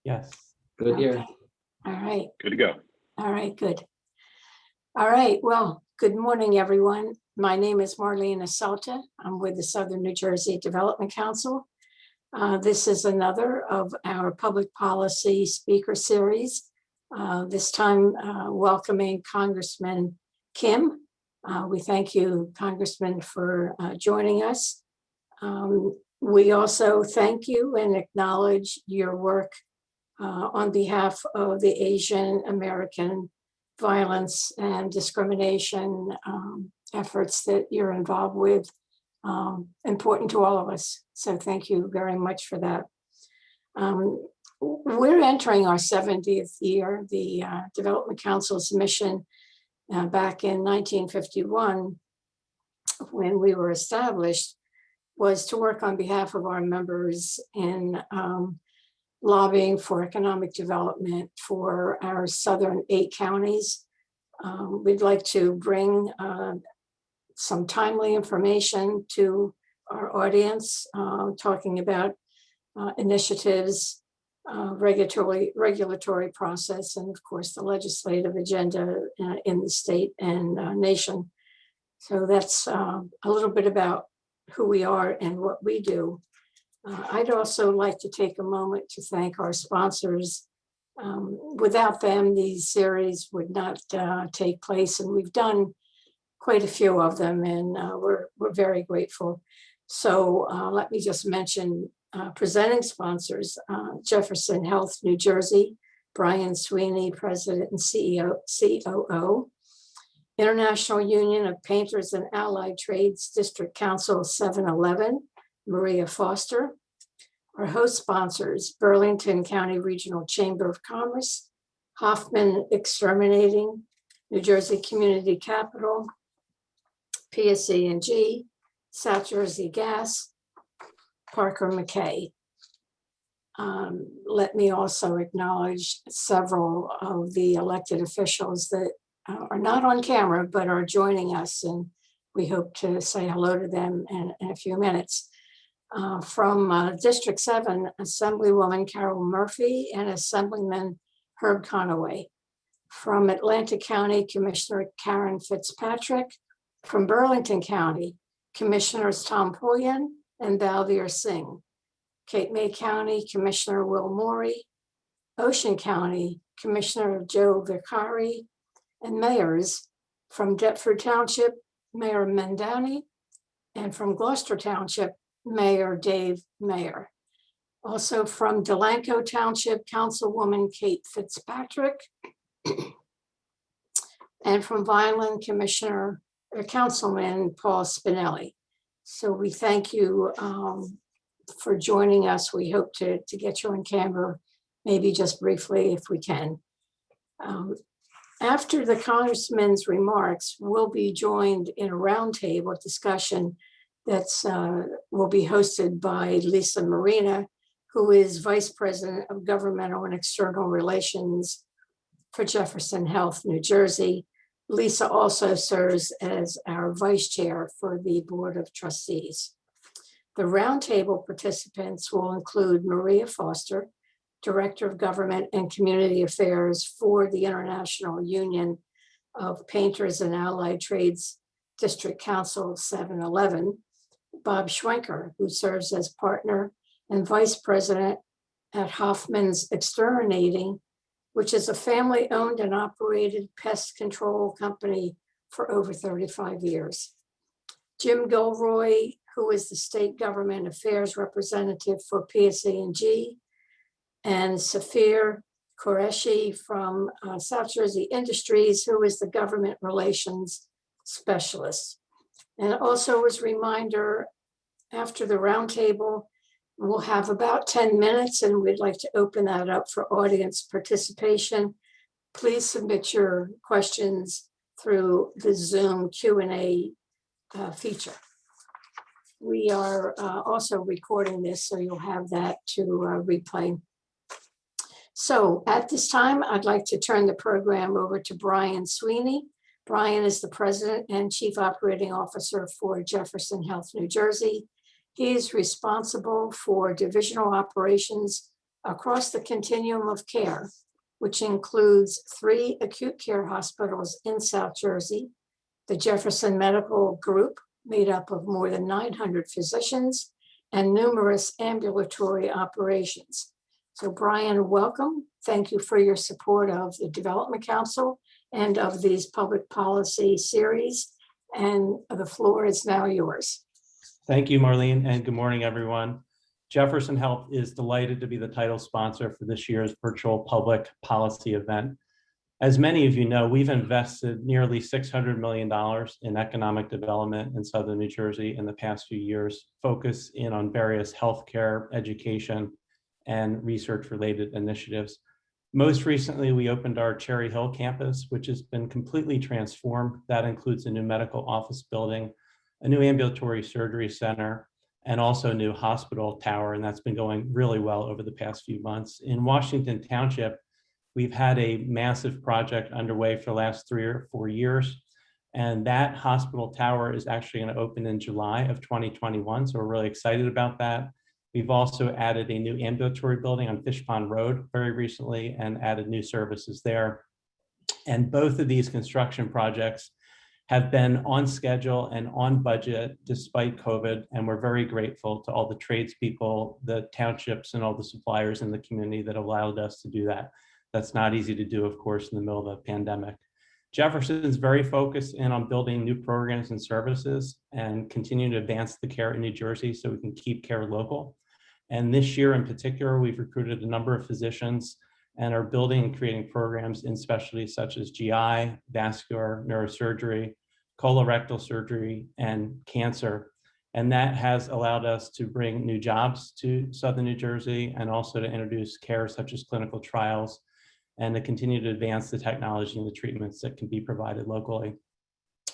Yes. Good here. Okay. All right. Good to go. All right, good. All right, well, good morning, everyone. My name is Marlene Asalta. I'm with the Southern New Jersey Development Council. This is another of our public policy speaker series. This time welcoming Congressman Kim. We thank you, Congressman, for joining us. We also thank you and acknowledge your work on behalf of the Asian American violence and discrimination efforts that you're involved with, important to all of us. So thank you very much for that. We're entering our 70th year. The Development Council's mission back in 1951, when we were established, was to work on behalf of our members in lobbying for economic development for our southern 8 counties. We'd like to bring some timely information to our audience, talking about initiatives, regulatory process, and of course the legislative agenda in the state and nation. So that's a little bit about who we are and what we do. I'd also like to take a moment to thank our sponsors. Without them, these series would not take place, and we've done quite a few of them, and we're very grateful. So let me just mention presenting sponsors: Jefferson Health New Jersey, Brian Sweeney, President and COO. International Union of Painters and Allied Trades District Council 711, Maria Foster. Our host sponsors: Burlington County Regional Chamber of Commerce, Hoffman Exterminating, New Jersey Community Capital, PSE&G, South Jersey Gas, Parker McKay. Let me also acknowledge several of the elected officials that are not on camera, but are joining us, and we hope to say hello to them in a few minutes. From District 7, Assemblywoman Carol Murphy and Assemblyman Herb Conaway. From Atlantic County, Commissioner Karen Fitzpatrick. From Burlington County, Commissioners Tom Pullian and Balveer Singh. Cape May County, Commissioner Will Morey. Ocean County, Commissioner Joe Vicari. And mayors: from Deptford Township, Mayor Mendani, and from Gloucester Township, Mayor Dave Mayer. Also from Delanco Township, Councilwoman Kate Fitzpatrick. And from Vineland, Councilman Paul Spinelli. So we thank you for joining us. We hope to get you on camera, maybe just briefly if we can. After the Congressman's remarks, we'll be joined in a roundtable discussion that's will be hosted by Lisa Marina, who is Vice President of Governmental and External Relations for Jefferson Health New Jersey. Lisa also serves as our Vice Chair for the Board of Trustees. The roundtable participants will include Maria Foster, Director of Government and Community Affairs for the International Union of Painters and Allied Trades District Council 711, Bob Schwenker, who serves as partner and vice president at Hoffman's Exterminating, which is a family-owned and operated pest control company for over 35 years. Jim Gilroy, who is the State Government Affairs Representative for PSE&G, and Safir Qureshi from South Jersey Industries, who is the Government Relations Specialist. And also as a reminder, after the roundtable, we'll have about 10 minutes and we'd like to open that up for audience participation. Please submit your questions through the Zoom Q&A feature. We are also recording this, so you'll have that to replay. So at this time, I'd like to turn the program over to Brian Sweeney. Brian is the President and Chief Operating Officer for Jefferson Health New Jersey. He is responsible for divisional operations across the continuum of care, which includes 3 acute care hospitals in South Jersey, the Jefferson Medical Group, made up of more than 900 physicians, and numerous ambulatory operations. So Brian, welcome. Thank you for your support of the Development Council and of these public policy series. And the floor is now yours. Thank you, Marlene, and good morning, everyone. Jefferson Health is delighted to be the title sponsor for this year's virtual public policy event. As many of you know, we've invested nearly $600 million in economic development in Southern New Jersey in the past few years, focused in on various healthcare, education, and research-related initiatives. Most recently, we opened our Cherry Hill campus, which has been completely transformed. That includes a new medical office building, a new ambulatory surgery center, and also a new hospital tower, and that's been going really well over the past few months. In Washington Township, we've had a massive project underway for the last 3 or 4 years, and that hospital tower is actually going to open in July of 2021, so we're really excited about that. We've also added a new ambulatory building on Fish Pond Road very recently and added new services there. And both of these construction projects have been on schedule and on budget despite COVID, and we're very grateful to all the tradespeople, the townships, and all the suppliers in the community that allowed us to do that. That's not easy to do, of course, in the middle of a pandemic. Jefferson is very focused in on building new programs and services and continuing to advance the care in New Jersey so we can keep care local. And this year in particular, we've recruited a number of physicians and are building and creating programs in specialties such as GI, vascular, neurosurgery, colorectal surgery, and cancer. And that has allowed us to bring new jobs to Southern New Jersey and also to introduce care such as clinical trials and to continue to advance the technology and the treatments that can be provided locally.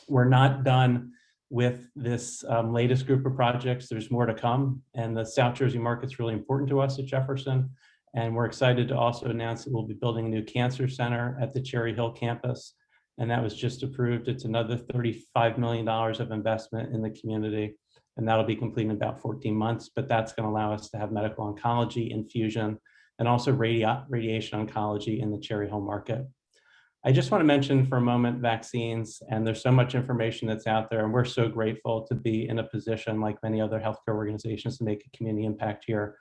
We're not done with this latest group of projects. There's more to come, and the South Jersey market's really important to us at Jefferson. And we're excited to also announce that we'll be building a new cancer center at the Cherry Hill campus. And that was just approved. It's another $35 million of investment in the community. And that'll be complete in about 14 months, but that's going to allow us to have medical oncology, infusion, and also radiation oncology in the Cherry Hill market. I just want to mention for a moment vaccines, and there's so much information that's out there, and we're so grateful to be in a position like many other healthcare organizations to make a community impact here.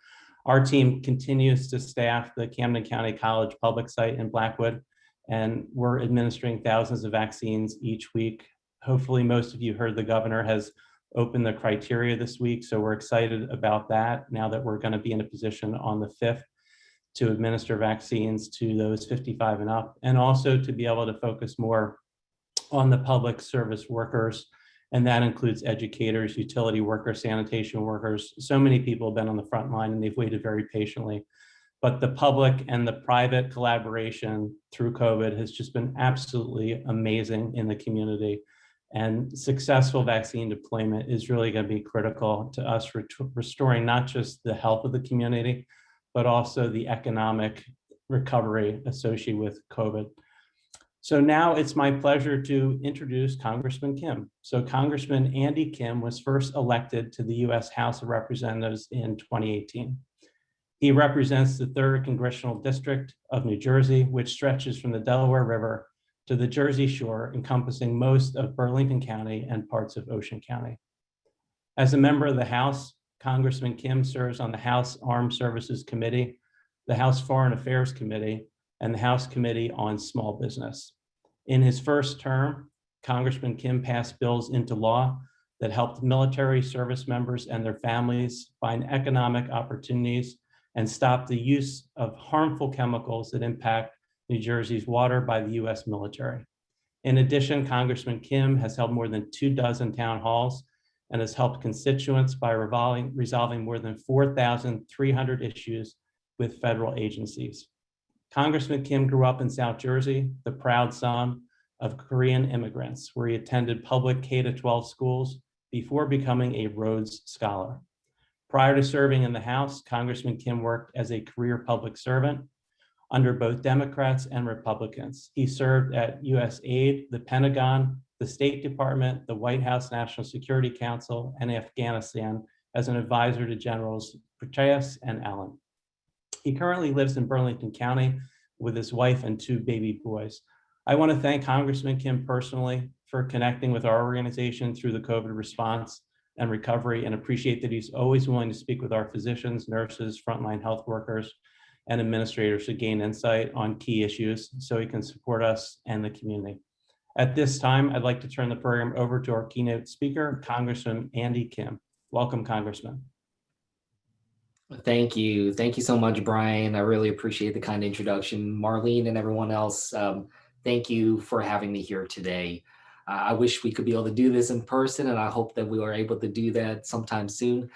Our team continues to staff the Camden County College public site in Blackwood, and we're administering thousands of vaccines each week. Hopefully most of you heard the governor has opened the criteria this week, so we're excited about that now that we're going to be in a position on the 5th to administer vaccines to those 55 and up, and also to be able to focus more on the public service workers. And that includes educators, utility workers, sanitation workers. So many people have been on the front line and they've waited very patiently. But the public and the private collaboration through COVID has just been absolutely amazing in the community. And successful vaccine deployment is really going to be critical to us restoring not just the health of the community, but also the economic recovery associated with COVID. So now it's my pleasure to introduce Congressman Kim. So Congressman Andy Kim was first elected to the U.S. House of Representatives in 2018. He represents the 3rd Congressional District of New Jersey, which stretches from the Delaware River to the Jersey Shore, encompassing most of Burlington County and parts of Ocean County. As a member of the House, Congressman Kim serves on the House Armed Services Committee, the House Foreign Affairs Committee, and the House Committee on Small Business. In his first term, Congressman Kim passed bills into law that helped military service members and their families find economic opportunities and stop the use of harmful chemicals that impact New Jersey's water by the U.S. military. In addition, Congressman Kim has held more than 24 town halls and has helped constituents by resolving more than 4,300 issues with federal agencies. Congressman Kim grew up in South Jersey, the proud son of Korean immigrants, where he attended public K-12 schools before becoming a Rhodes Scholar. Prior to serving in the House, Congressman Kim worked as a career public servant under both Democrats and Republicans. He served at USAID, the Pentagon, the State Department, the White House National Security Council, and Afghanistan as an advisor to Generals Petraeus and Allen. He currently lives in Burlington County with his wife and 2 baby boys. I want to thank Congressman Kim personally for connecting with our organization through the COVID response and recovery, and appreciate that he's always willing to speak with our physicians, nurses, frontline health workers, and administrators to gain insight on key issues so he can support us and the community. At this time, I'd like to turn the program over to our keynote speaker, Congressman Andy Kim. Welcome, Congressman. Thank you. Thank you so much, Brian. I really appreciate the kind introduction. Marlene and everyone else, thank you for having me here today. I wish we could be able to do this in person, and I hope that we are able to do that sometime soon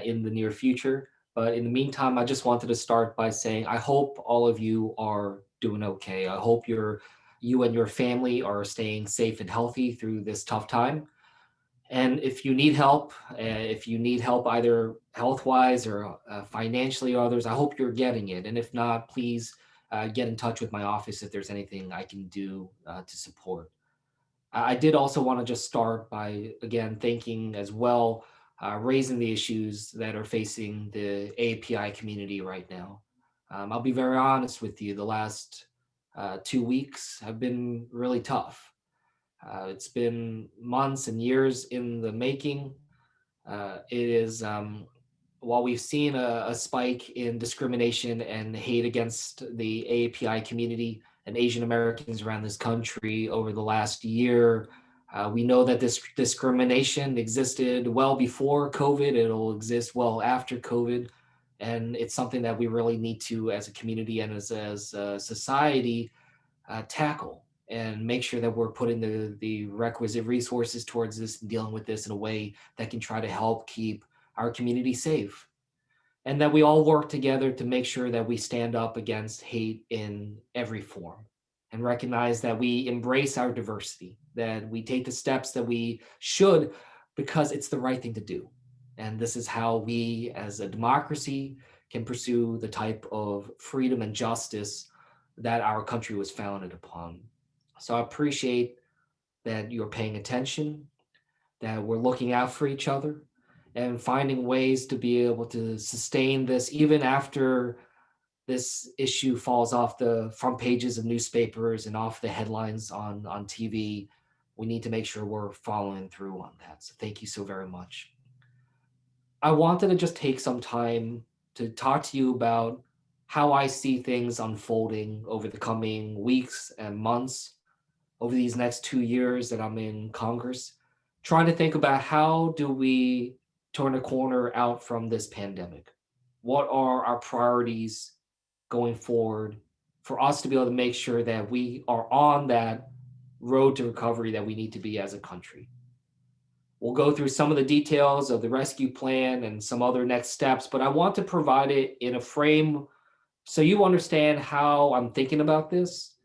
in the near future. But in the meantime, I just wanted to start by saying I hope all of you are doing okay. I hope you and your family are staying safe and healthy through this tough time. And if you need help either health-wise or financially or others, I hope you're getting it. And if not, please get in touch with my office if there's anything I can do to support. I did also want to just start by, again, thanking as well, raising the issues that are facing the API community right now. I'll be very honest with you, the last 2 weeks have been really tough. It's been months and years in the making. It is, while we've seen a spike in discrimination and hate against the AAPI community and Asian Americans around this country over the last year, we know that this discrimination existed well before COVID. It'll exist well after COVID. And it's something that we really need to, as a community and as a society, tackle and make sure that we're putting the requisite resources towards this and dealing with this in a way that can try to help keep our community safe. And that we all work together to make sure that we stand up against hate in every form and recognize that we embrace our diversity, that we take the steps that we should because it's the right thing to do. And this is how we as a democracy can pursue the type of freedom and justice that our country was founded upon. So I appreciate that you're paying attention, that we're looking out for each other and finding ways to be able to sustain this even after this issue falls off the front pages of newspapers and off the headlines on TV. We need to make sure we're following through on that. So thank you so very much. I wanted to just take some time to talk to you about how I see things unfolding over the coming weeks and months, over these next 2 years that I'm in Congress, trying to think about how do we turn a corner out from this pandemic? What are our priorities going forward for us to be able to make sure that we are on that road to recovery that we need to be as a country? We'll go through some of the details of the rescue plan and some other next steps, but I want to provide it in a frame so you understand how I'm thinking about this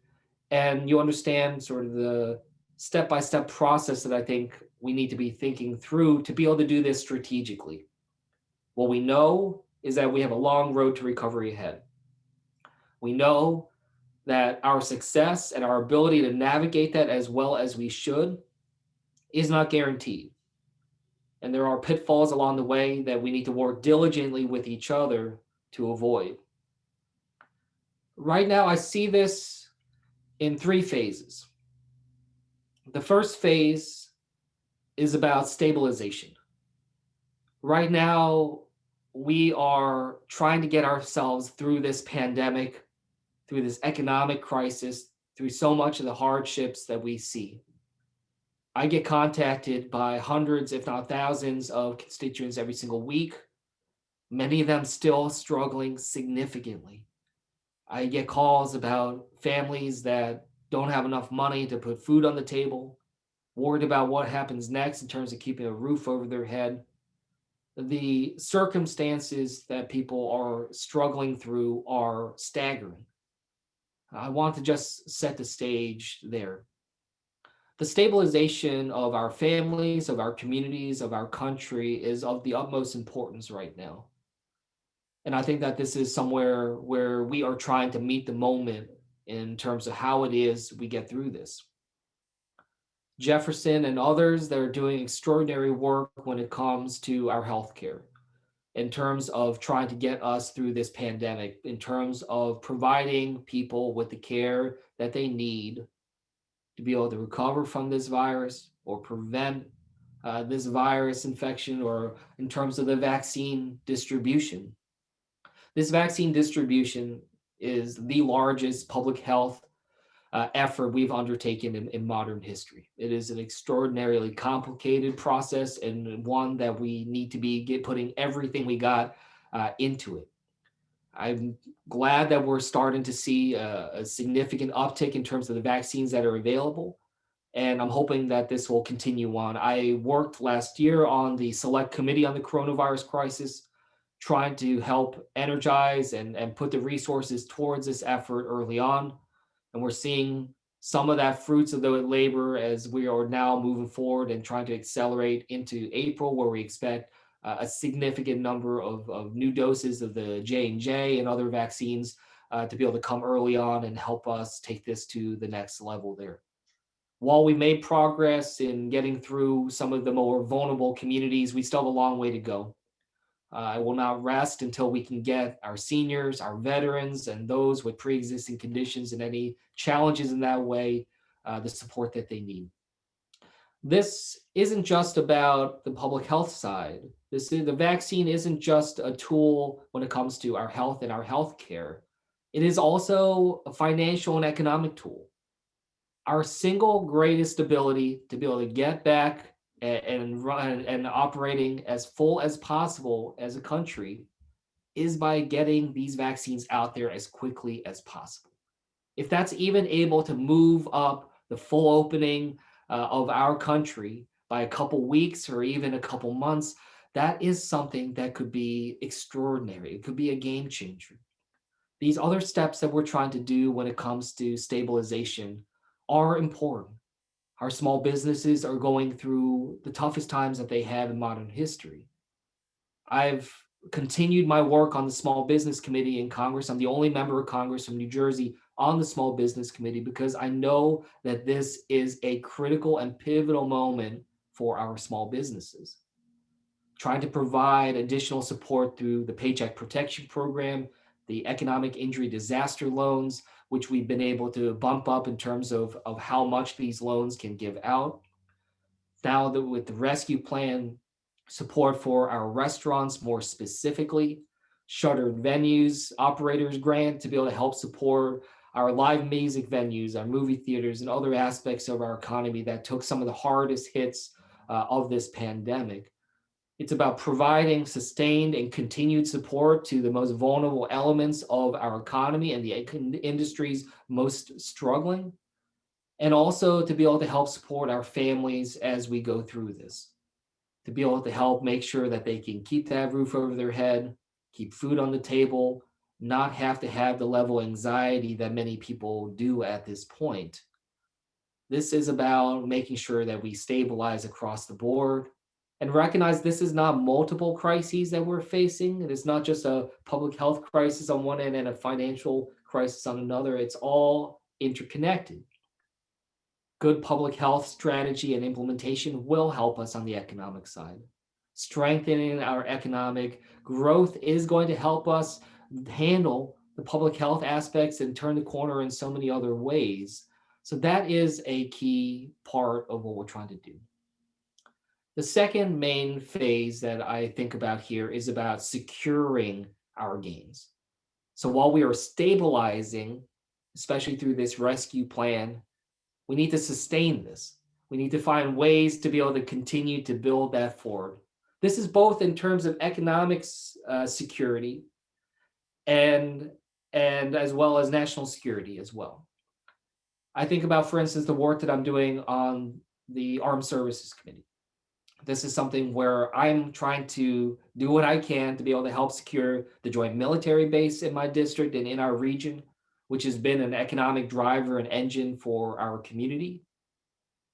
and you understand sort of the step-by-step process that I think we need to be thinking through to be able to do this strategically. What we know is that we have a long road to recovery ahead. We know that our success and our ability to navigate that as well as we should is not guaranteed. And there are pitfalls along the way that we need to work diligently with each other to avoid. Right now, I see this in 3 phases. The first phase is about stabilization. Right now, we are trying to get ourselves through this pandemic, through this economic crisis, through so much of the hardships that we see. I get contacted by hundreds, if not thousands, of constituents every single week, many of them still struggling significantly. I get calls about families that don't have enough money to put food on the table, worried about what happens next in terms of keeping a roof over their head. The circumstances that people are struggling through are staggering. I want to just set the stage there. The stabilization of our families, of our communities, of our country is of the utmost importance right now. And I think that this is somewhere where we are trying to meet the moment in terms of how it is we get through this. Jefferson and others that are doing extraordinary work when it comes to our healthcare. in terms of trying to get us through this pandemic, in terms of providing people with the care that they need to be able to recover from this virus or prevent this virus infection, or in terms of the vaccine distribution. This vaccine distribution is the largest public health effort we've undertaken in modern history. It is an extraordinarily complicated process, and one that we need to be putting everything we got into it. I'm glad that we're starting to see a significant uptick in terms of the vaccines that are available, and I'm hoping that this will continue on. I worked last year on the select committee on the coronavirus crisis, trying to help energize and put the resources towards this effort early on. And we're seeing some of that fruits of the labor as we are now moving forward and trying to accelerate into April, where we expect a significant number of new doses of the J&J and other vaccines to be able to come early on and help us take this to the next level there. While we made progress in getting through some of the more vulnerable communities, we still have a long way to go. I will not rest until we can get our seniors, our veterans, and those with pre-existing conditions and any challenges in that way, the support that they need. This isn't just about the public health side. The vaccine isn't just a tool when it comes to our health and our health care. It is also a financial and economic tool. Our single greatest ability to be able to get back and run and operating as full as possible as a country is by getting these vaccines out there as quickly as possible. If that's even able to move up the full opening of our country by a couple weeks or even a couple months, that is something that could be extraordinary. It could be a game changer. These other steps that we're trying to do when it comes to stabilization are important. Our small businesses are going through the toughest times that they have in modern history. I've continued my work on the Small Business Committee in Congress. I'm the only member of Congress from New Jersey on the Small Business Committee because I know that this is a critical and pivotal moment for our small businesses. Trying to provide additional support through the Paycheck Protection Program, the Economic Injury Disaster Loans, which we've been able to bump up in terms of how much these loans can give out. Now that with the rescue plan, support for our restaurants more specifically, shuttered venues, operators grant to be able to help support our live music venues, our movie theaters, and other aspects of our economy that took some of the hardest hits of this pandemic. It's about providing sustained and continued support to the most vulnerable elements of our economy and the industries most struggling, and also to be able to help support our families as we go through this, to be able to help make sure that they can keep that roof over their head, keep food on the table, not have to have the level of anxiety that many people do at this point. This is about making sure that we stabilize across the board and recognize this is not multiple crises that we're facing. It is not just a public health crisis on one end and a financial crisis on another. It's all interconnected. Good public health strategy and implementation will help us on the economic side. Strengthening our economic growth is going to help us handle the public health aspects and turn the corner in so many other ways. So that is a key part of what we're trying to do. The second main phase that I think about here is about securing our gains. So while we are stabilizing, especially through this rescue plan, we need to sustain this. We need to find ways to be able to continue to build that forward. This is both in terms of economic security and as well as national security as well. I think about, for instance, the work that I'm doing on the Armed Services Committee. This is something where I'm trying to do what I can to be able to help secure the joint military base in my district and in our region, which has been an economic driver and engine for our community.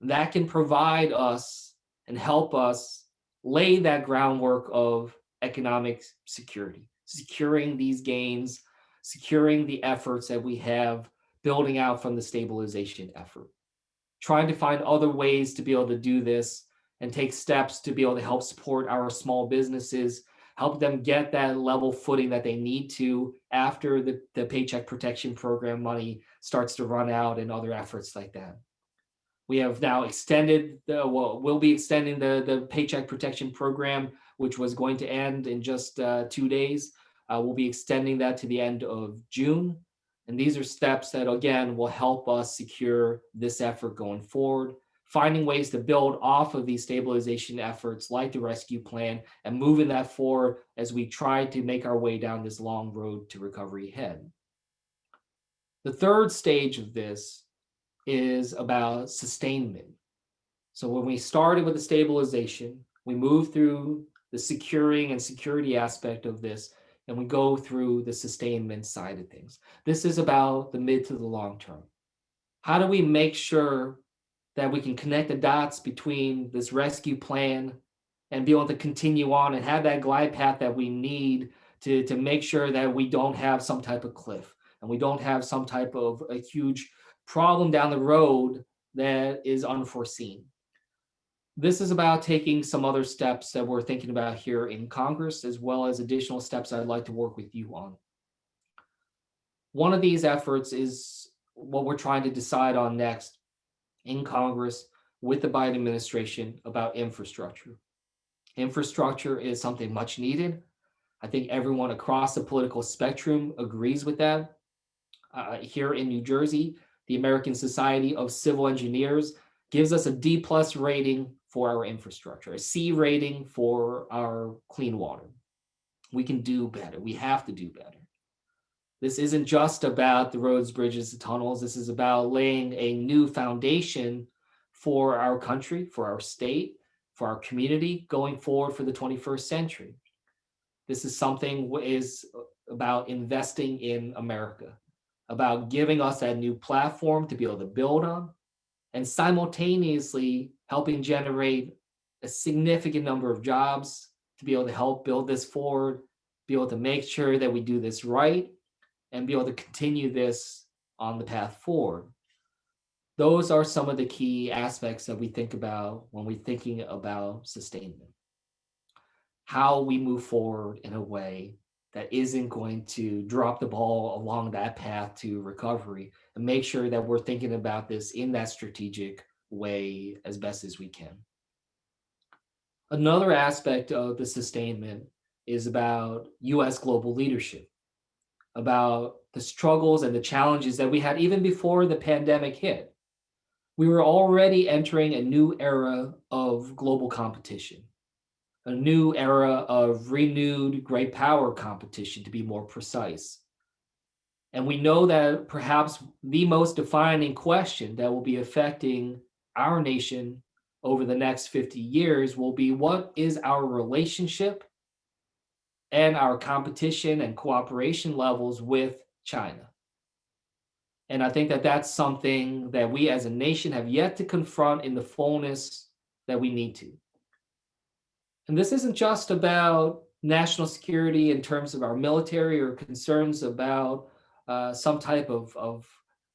That can provide us and help us lay that groundwork of economic security, securing these gains, securing the efforts that we have, building out from the stabilization effort, trying to find other ways to be able to do this and take steps to be able to help support our small businesses, help them get that level footing that they need to after the Paycheck Protection Program money starts to run out and other efforts like that. We have now extended we'll be extending the Paycheck Protection Program, which was going to end in just 2 days. We'll be extending that to the end of June. And these are steps that, again, will help us secure this effort going forward, finding ways to build off of these stabilization efforts like the rescue plan and moving that forward as we try to make our way down this long road to recovery ahead. The third stage of this is about sustainment. So when we started with the stabilization, we move through the securing and security aspect of this, and we go through the sustainment side of things. This is about the mid to the long term. How do we make sure that we can connect the dots between this rescue plan and be able to continue on and have that glide path that we need to make sure that we don't have some type of cliff and we don't have some type of a huge problem down the road that is unforeseen. This is about taking some other steps that we're thinking about here in Congress, as well as additional steps I'd like to work with you on. One of these efforts is what we're trying to decide on next in Congress with the Biden administration about infrastructure. Infrastructure is something much needed. I think everyone across the political spectrum agrees with that. Here in New Jersey, the American Society of Civil Engineers gives us a D+ rating for our infrastructure, a C rating for our clean water. We can do better. We have to do better. This isn't just about the roads, bridges, the tunnels. This is about laying a new foundation for our country, for our state, for our community going forward for the 21st century. This is something is about investing in America, about giving us that new platform to be able to build on, and simultaneously helping generate a significant number of jobs to be able to help build this forward, be able to make sure that we do this right, and be able to continue this on the path forward. Those are some of the key aspects that we think about when we're thinking about sustainment. How we move forward in a way that isn't going to drop the ball along that path to recovery, and make sure that we're thinking about this in that strategic way as best as we can. Another aspect of the sustainment is about US global leadership, about the struggles and the challenges that we had even before the pandemic hit. We were already entering a new era of global competition, a new era of renewed great power competition, to be more precise. And we know that perhaps the most defining question that will be affecting our nation over the next 50 years will be, what is our relationship and our competition and cooperation levels with China? And I think that that's something that we as a nation have yet to confront in the fullness that we need to. And this isn't just about national security in terms of our military or concerns about some type of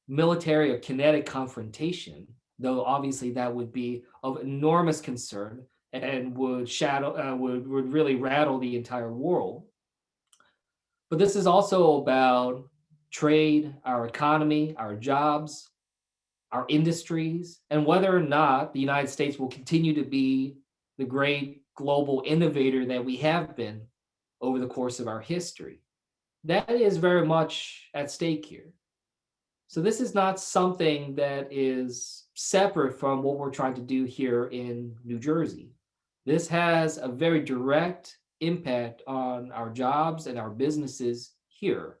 military or kinetic confrontation, though obviously that would be of enormous concern and would really rattle the entire world. But this is also about trade, our economy, our jobs, our industries, and whether or not the United States will continue to be the great global innovator that we have been over the course of our history. That is very much at stake here. So this is not something that is separate from what we're trying to do here in New Jersey. This has a very direct impact on our jobs and our businesses here.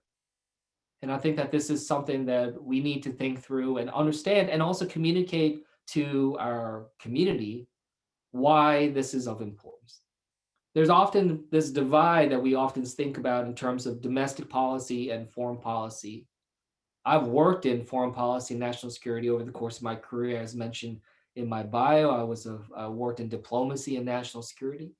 And I think that this is something that we need to think through and understand, and also communicate to our community why this is of importance. There's often this divide that we often think about in terms of domestic policy and foreign policy. I've worked in foreign policy and national security over the course of my career. As mentioned in my bio, I worked in diplomacy and national security.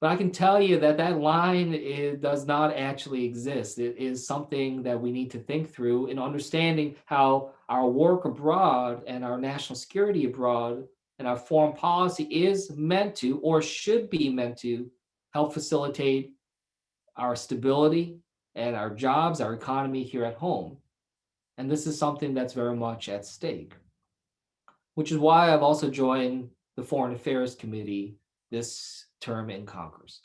But I can tell you that that line does not actually exist. It is something that we need to think through in understanding how our work abroad and our national security abroad and our foreign policy is meant to, or should be meant to, help facilitate our stability and our jobs, our economy here at home. And this is something that's very much at stake, which is why I've also joined the Foreign Affairs Committee this term in Congress,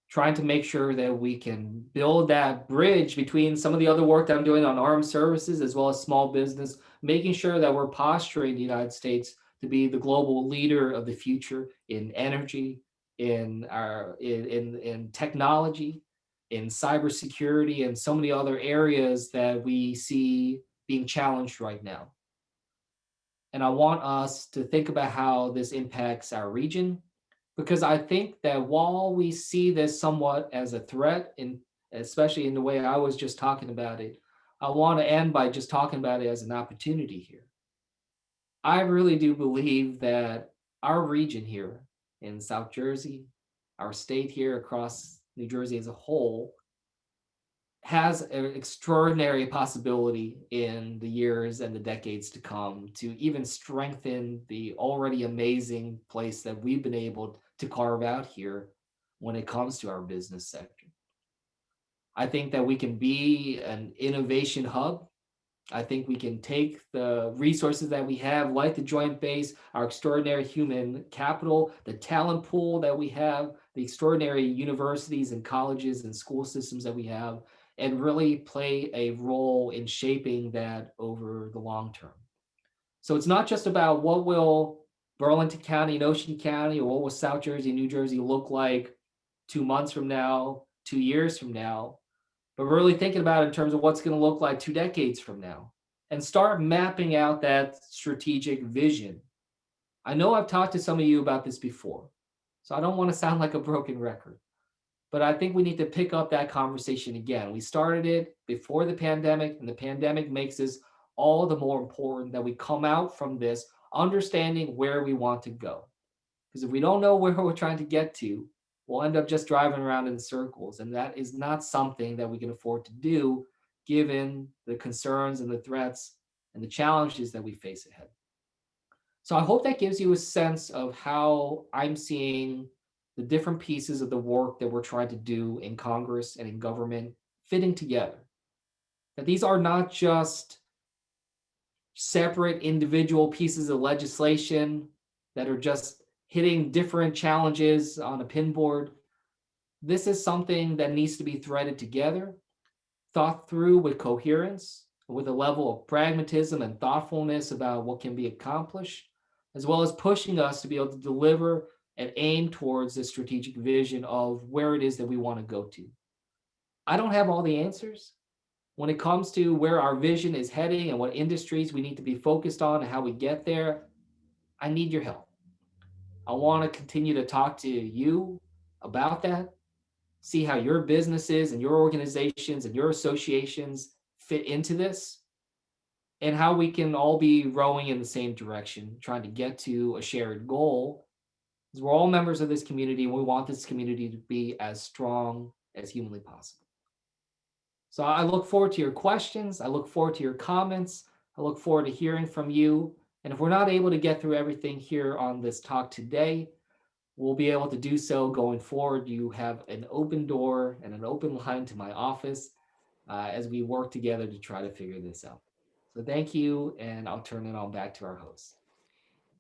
trying to make sure that we can build that bridge between some of the other work that I'm doing on armed services as well as small business, making sure that we're posturing the United States to be the global leader of the future in energy, in technology, in cybersecurity, and so many other areas that we see being challenged right now. And I want us to think about how this impacts our region, because I think that while we see this somewhat as a threat, especially in the way I was just talking about it, I want to end by just talking about it as an opportunity here. I really do believe that our region here in South Jersey, our state here across New Jersey as a whole, has an extraordinary possibility in the years and the decades to come to even strengthen the already amazing place that we've been able to carve out here when it comes to our business sector. I think that we can be an innovation hub. I think we can take the resources that we have, like the Joint Base, our extraordinary human capital, the talent pool that we have, the extraordinary universities and colleges and school systems that we have, and really play a role in shaping that over the long term. So it's not just about what will Burlington County and Ocean County, or what will South Jersey, New Jersey look like 2 months from now, 2 years from now, but we're really thinking about it in terms of what's going to look like 2 decades from now, and start mapping out that strategic vision. I know I've talked to some of you about this before, so I don't want to sound like a broken record, but I think we need to pick up that conversation again. We started it before the pandemic, and the pandemic makes this all the more important that we come out from this understanding where we want to go. Because if we don't know where we're trying to get to, we'll end up just driving around in circles. And that is not something that we can afford to do, given the concerns and the threats and the challenges that we face ahead. So I hope that gives you a sense of how I'm seeing the different pieces of the work that we're trying to do in Congress and in government fitting together. That these are not just separate individual pieces of legislation that are just hitting different challenges on a pinboard. This is something that needs to be threaded together, thought through with coherence, with a level of pragmatism and thoughtfulness about what can be accomplished, as well as pushing us to be able to deliver and aim towards the strategic vision of where it is that we want to go to. I don't have all the answers. When it comes to where our vision is heading and what industries we need to be focused on and how we get there, I need your help. I want to continue to talk to you about that, see how your businesses and your organizations and your associations fit into this, and how we can all be rowing in the same direction, trying to get to a shared goal. Because we're all members of this community, and we want this community to be as strong as humanly possible. So I look forward to your questions. I look forward to your comments. I look forward to hearing from you. And if we're not able to get through everything here on this talk today, we'll be able to do so going forward. You have an open door and an open line to my office as we work together to try to figure this out. So thank you, and I'll turn it on back to our host.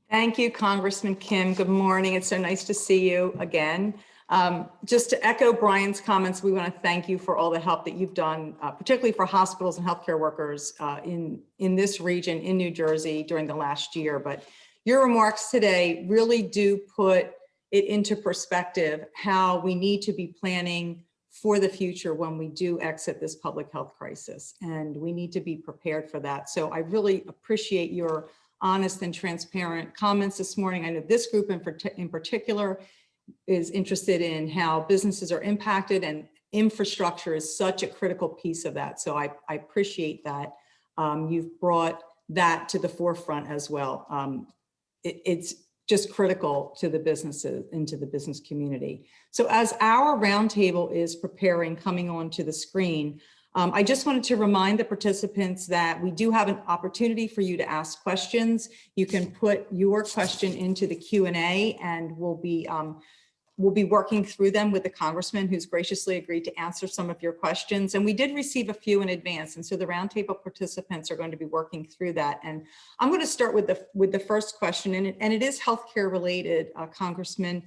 Thank you, Congressman Kim. Good morning. It's so nice to see you again. Just to echo Brian's comments, we want to thank you for all the help that you've done, particularly for hospitals and healthcare workers in this region in New Jersey during the last year. But your remarks today really do put it into perspective how we need to be planning for the future when we do exit this public health crisis. And we need to be prepared for that. So I really appreciate your honest and transparent comments this morning. I know this group in particular is interested in how businesses are impacted, and infrastructure is such a critical piece of that. So I appreciate that you've brought that to the forefront as well. It's just critical to the businesses, into the business community. So as our roundtable is preparing, coming onto the screen, I just wanted to remind the participants that we do have an opportunity for you to ask questions. You can put your question into the Q&A, and we'll be We'll be working through them with the congressman who's graciously agreed to answer some of your questions. And we did receive a few in advance. And so the roundtable participants are going to be working through that. And I'm going to start with the first question, and it is healthcare related, Congressman.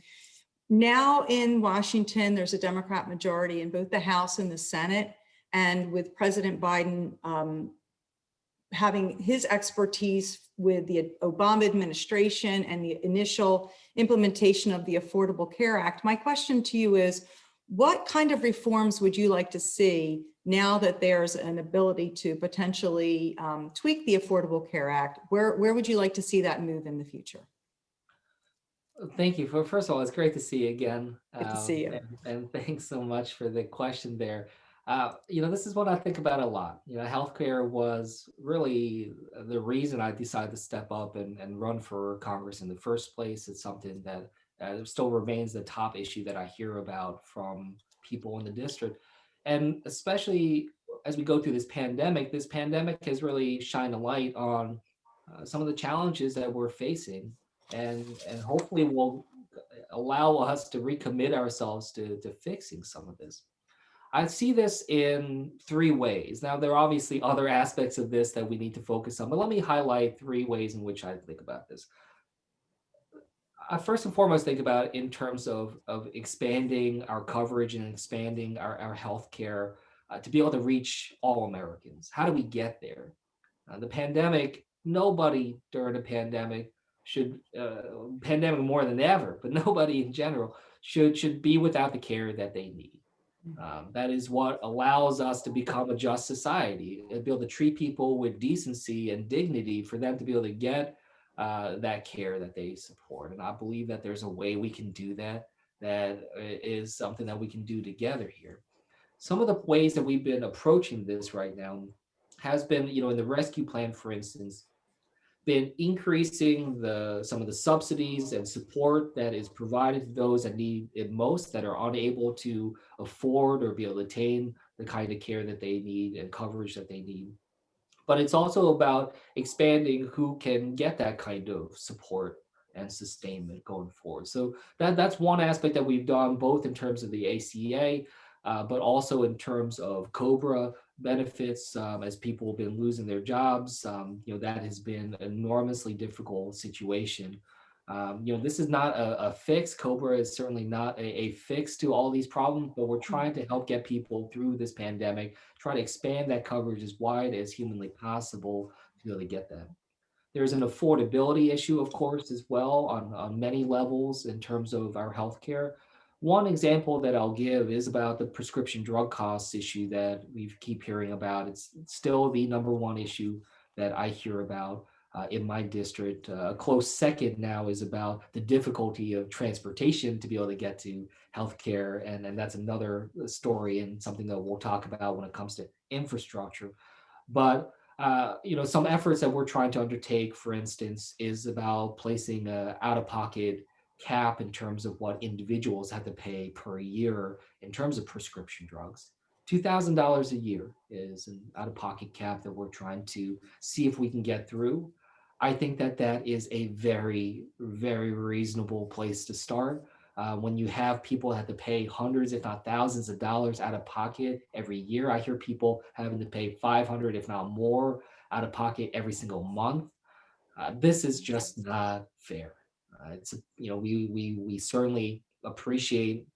Now in Washington, there's a Democrat majority in both the House and the Senate. And with President Biden having his expertise with the Obama administration and the initial implementation of the Affordable Care Act, my question to you is, what kind of reforms would you like to see now that there's an ability to potentially tweak the Affordable Care Act? Where would you like to see that move in the future? Thank you. First of all, it's great to see you again. Good to see you. And thanks so much for the question there. This is what I think about a lot. Healthcare was really the reason I decided to step up and run for Congress in the first place. It's something that still remains the top issue that I hear about from people in the district. And especially as we go through this pandemic has really shined a light on some of the challenges that we're facing, and hopefully will allow us to recommit ourselves to fixing some of this. I see this in three ways. Now, there are obviously other aspects of this that we need to focus on, but let me highlight three ways in which I think about this. I first and foremost think about it in terms of expanding our coverage and expanding our healthcare to be able to reach all Americans. How do we get there? The pandemic, nobody during a pandemic should, pandemic more than ever, but nobody in general should be without the care that they need. That is what allows us to become a just society and be able to treat people with decency and dignity for them to be able to get that care that they support. And I believe that there's a way we can do that is something that we can do together here. Some of the ways that we've been approaching this right now has been, in the rescue plan, for instance, been increasing some of the subsidies and support that is provided to those that need it most, that are unable to afford or be able to attain the kind of care that they need and coverage that they need. But it's also about expanding who can get that kind of support and sustainment going forward. So that's one aspect that we've done, both in terms of the ACA, but also in terms of COBRA benefits, as people have been losing their jobs. That has been an enormously difficult situation. This is not a fix. COBRA is certainly not a fix to all these problems, but we're trying to help get people through this pandemic, try to expand that coverage as wide as humanly possible to be able to get that. There's an affordability issue, of course, as well on many levels in terms of our healthcare. One example that I'll give is about the prescription drug costs issue that we keep hearing about. It's still the number one issue that I hear about in my district. A close second now is about the difficulty of transportation to be able to get to healthcare, and that's another story and something that we'll talk about when it comes to infrastructure. But some efforts that we're trying to undertake, for instance, is about placing an out-of-pocket cap in terms of what individuals have to pay per year in terms of prescription drugs. $2,000 a year is an out-of-pocket cap that we're trying to see if we can get through. I think that is a very, very reasonable place to start. When you have people that have to pay hundreds, if not thousands of dollars out of pocket every year, I hear people having to pay 500, if not more, out of pocket every single month. This is just not fair. We certainly appreciate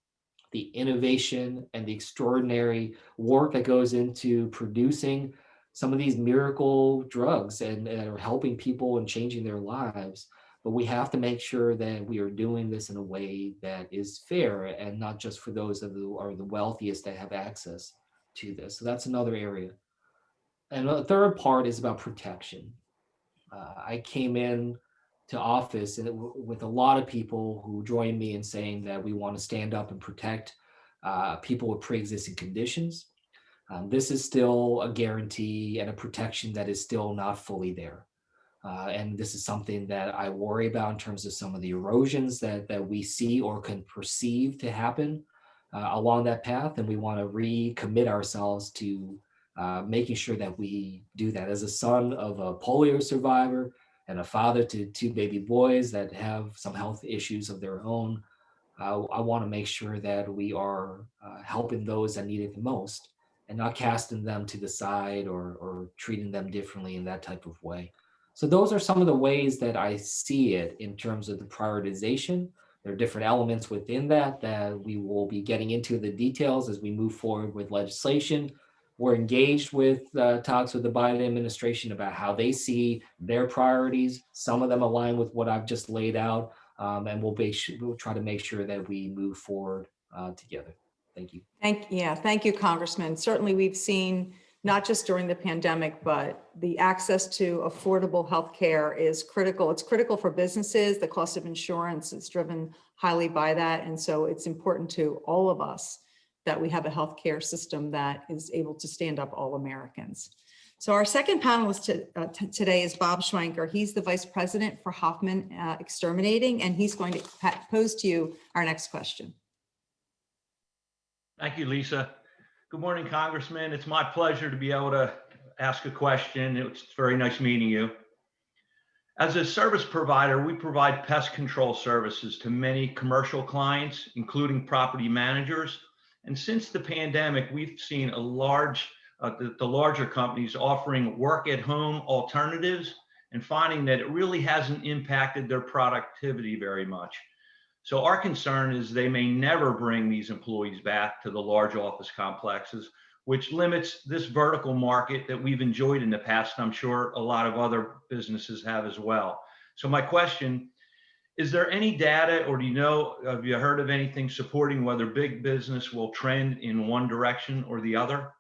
the innovation and the extraordinary work that goes into producing some of these miracle drugs and are helping people and changing their lives. But we have to make sure that we are doing this in a way that is fair and not just for those who are the wealthiest that have access to this. So that's another area. And the third part is about protection. I came in to office with a lot of people who joined me in saying that we want to stand up and protect people with pre-existing conditions. This is still a guarantee and a protection that is still not fully there. And this is something that I worry about in terms of some of the erosions that we see or can perceive to happen along that path. And we want to recommit ourselves to making sure that we do that. As a son of a polio survivor and a father to two baby boys that have some health issues of their own, I want to make sure that we are helping those that need it the most and not casting them to the side or treating them differently in that type of way. So those are some of the ways that I see it in terms of the prioritization. There are different elements within that that we will be getting into the details as we move forward with legislation. We're engaged with talks with the Biden administration about how they see their priorities. Some of them align with what I've just laid out, and we'll try to make sure that we move forward together. Thank you. Thank you, Congressman. Certainly, we've seen, not just during the pandemic, but the access to affordable health care is critical. It's critical for businesses. The cost of insurance is driven highly by that. And so it's important to all of us that we have a healthcare system that is able to stand up all Americans. So our second panelist today is Bob Schwenker. He's the Vice President for Hoffman Exterminating, and he's going to pose to you our next question. Thank you, Lisa. Good morning, Congressman. It's my pleasure to be able to ask a question. It's very nice meeting you. As a service provider, we provide pest control services to many commercial clients, including property managers. And since the pandemic, we've seen a the larger companies offering work at home alternatives and finding that it really hasn't impacted their productivity very much. So our concern is they may never bring these employees back to the large office complexes, which limits this vertical market that we've enjoyed in the past. I'm sure a lot of other businesses have as well. So my question, is there any data, or have you heard of anything supporting whether big business will trend in one direction or the other?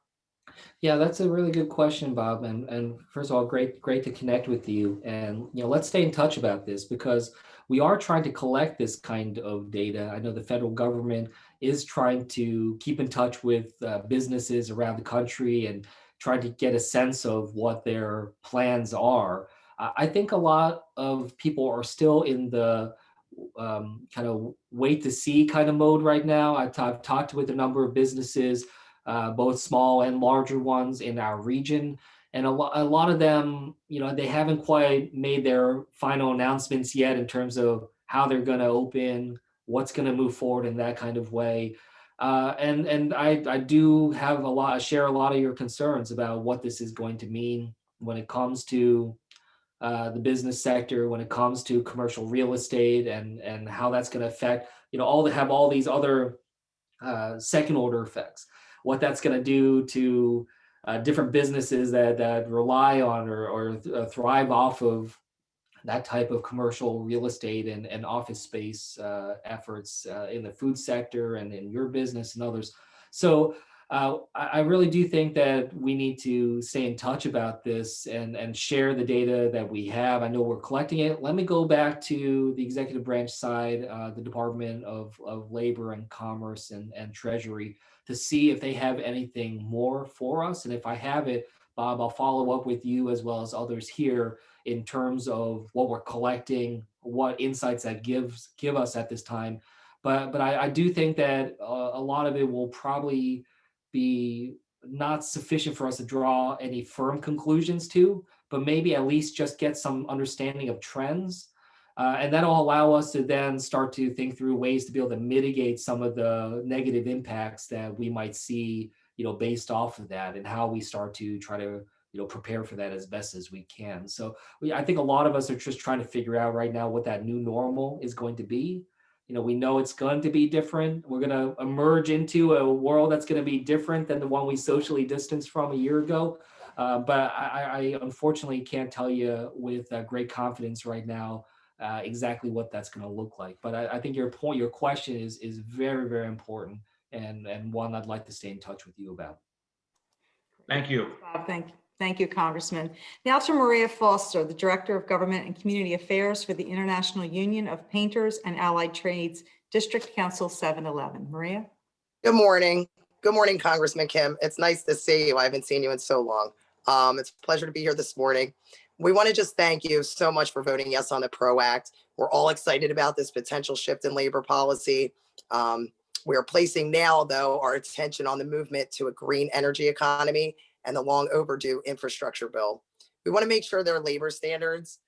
Yeah, that's a really good question, Bob. And first of all, great to connect with you. And let's stay in touch about this because we are trying to collect this kind of data. I know the federal government is trying to keep in touch with businesses around the country and trying to get a sense of what their plans are. I think a lot of people are still in the kind of wait to see kind of mode right now. I've talked with a number of businesses, both small and larger ones in our region. And a lot of them, they haven't quite made their final announcements yet in terms of how they're going to open, what's going to move forward in that kind of way. And I do share a lot of your concerns about what this is going to mean when it comes to the business sector, when it comes to commercial real estate, and how that's going to affect, all these other second order effects. What that's going to do to different businesses that rely on or thrive off of that type of commercial real estate and office space efforts in the food sector and in your business and others. So I really do think that we need to stay in touch about this and share the data that we have. I know we're collecting it. Let me go back to the executive branch side, the Department of Labor and Commerce and Treasury, to see if they have anything more for us. And if I have it, Bob, I'll follow up with you as well as others here in terms of what we're collecting, what insights that give us at this time. But I do think that a lot of it will probably be not sufficient for us to draw any firm conclusions to, but maybe at least just get some understanding of trends. And that'll allow us to then start to think through ways to be able to mitigate some of the negative impacts that we might see, based off of that, and how we start to try to, prepare for that as best as we can. So I think a lot of us are just trying to figure out right now what that new normal is going to be. We know it's going to be different. We're going to emerge into a world that's going to be different than the one we socially distanced from a year ago. But I unfortunately can't tell you with great confidence right now exactly what that's going to look like. But I think your question is very, very important and one I'd like to stay in touch with you about. Thank you. Bob, thank you, Congressman. Now to Maria Foster, the Director of Government and Community Affairs for the International Union of Painters and Allied Trades, District Council 711. Maria? Good morning. Good morning, Congressman Kim. It's nice to see you. I haven't seen you in so long. It's a pleasure to be here this morning. We want to just thank you so much for voting yes on the PRO Act. We're all excited about this potential shift in labor policy. We are placing now, though, our attention on the movement to a green energy economy and the long overdue infrastructure bill. We want to make sure there are labor standards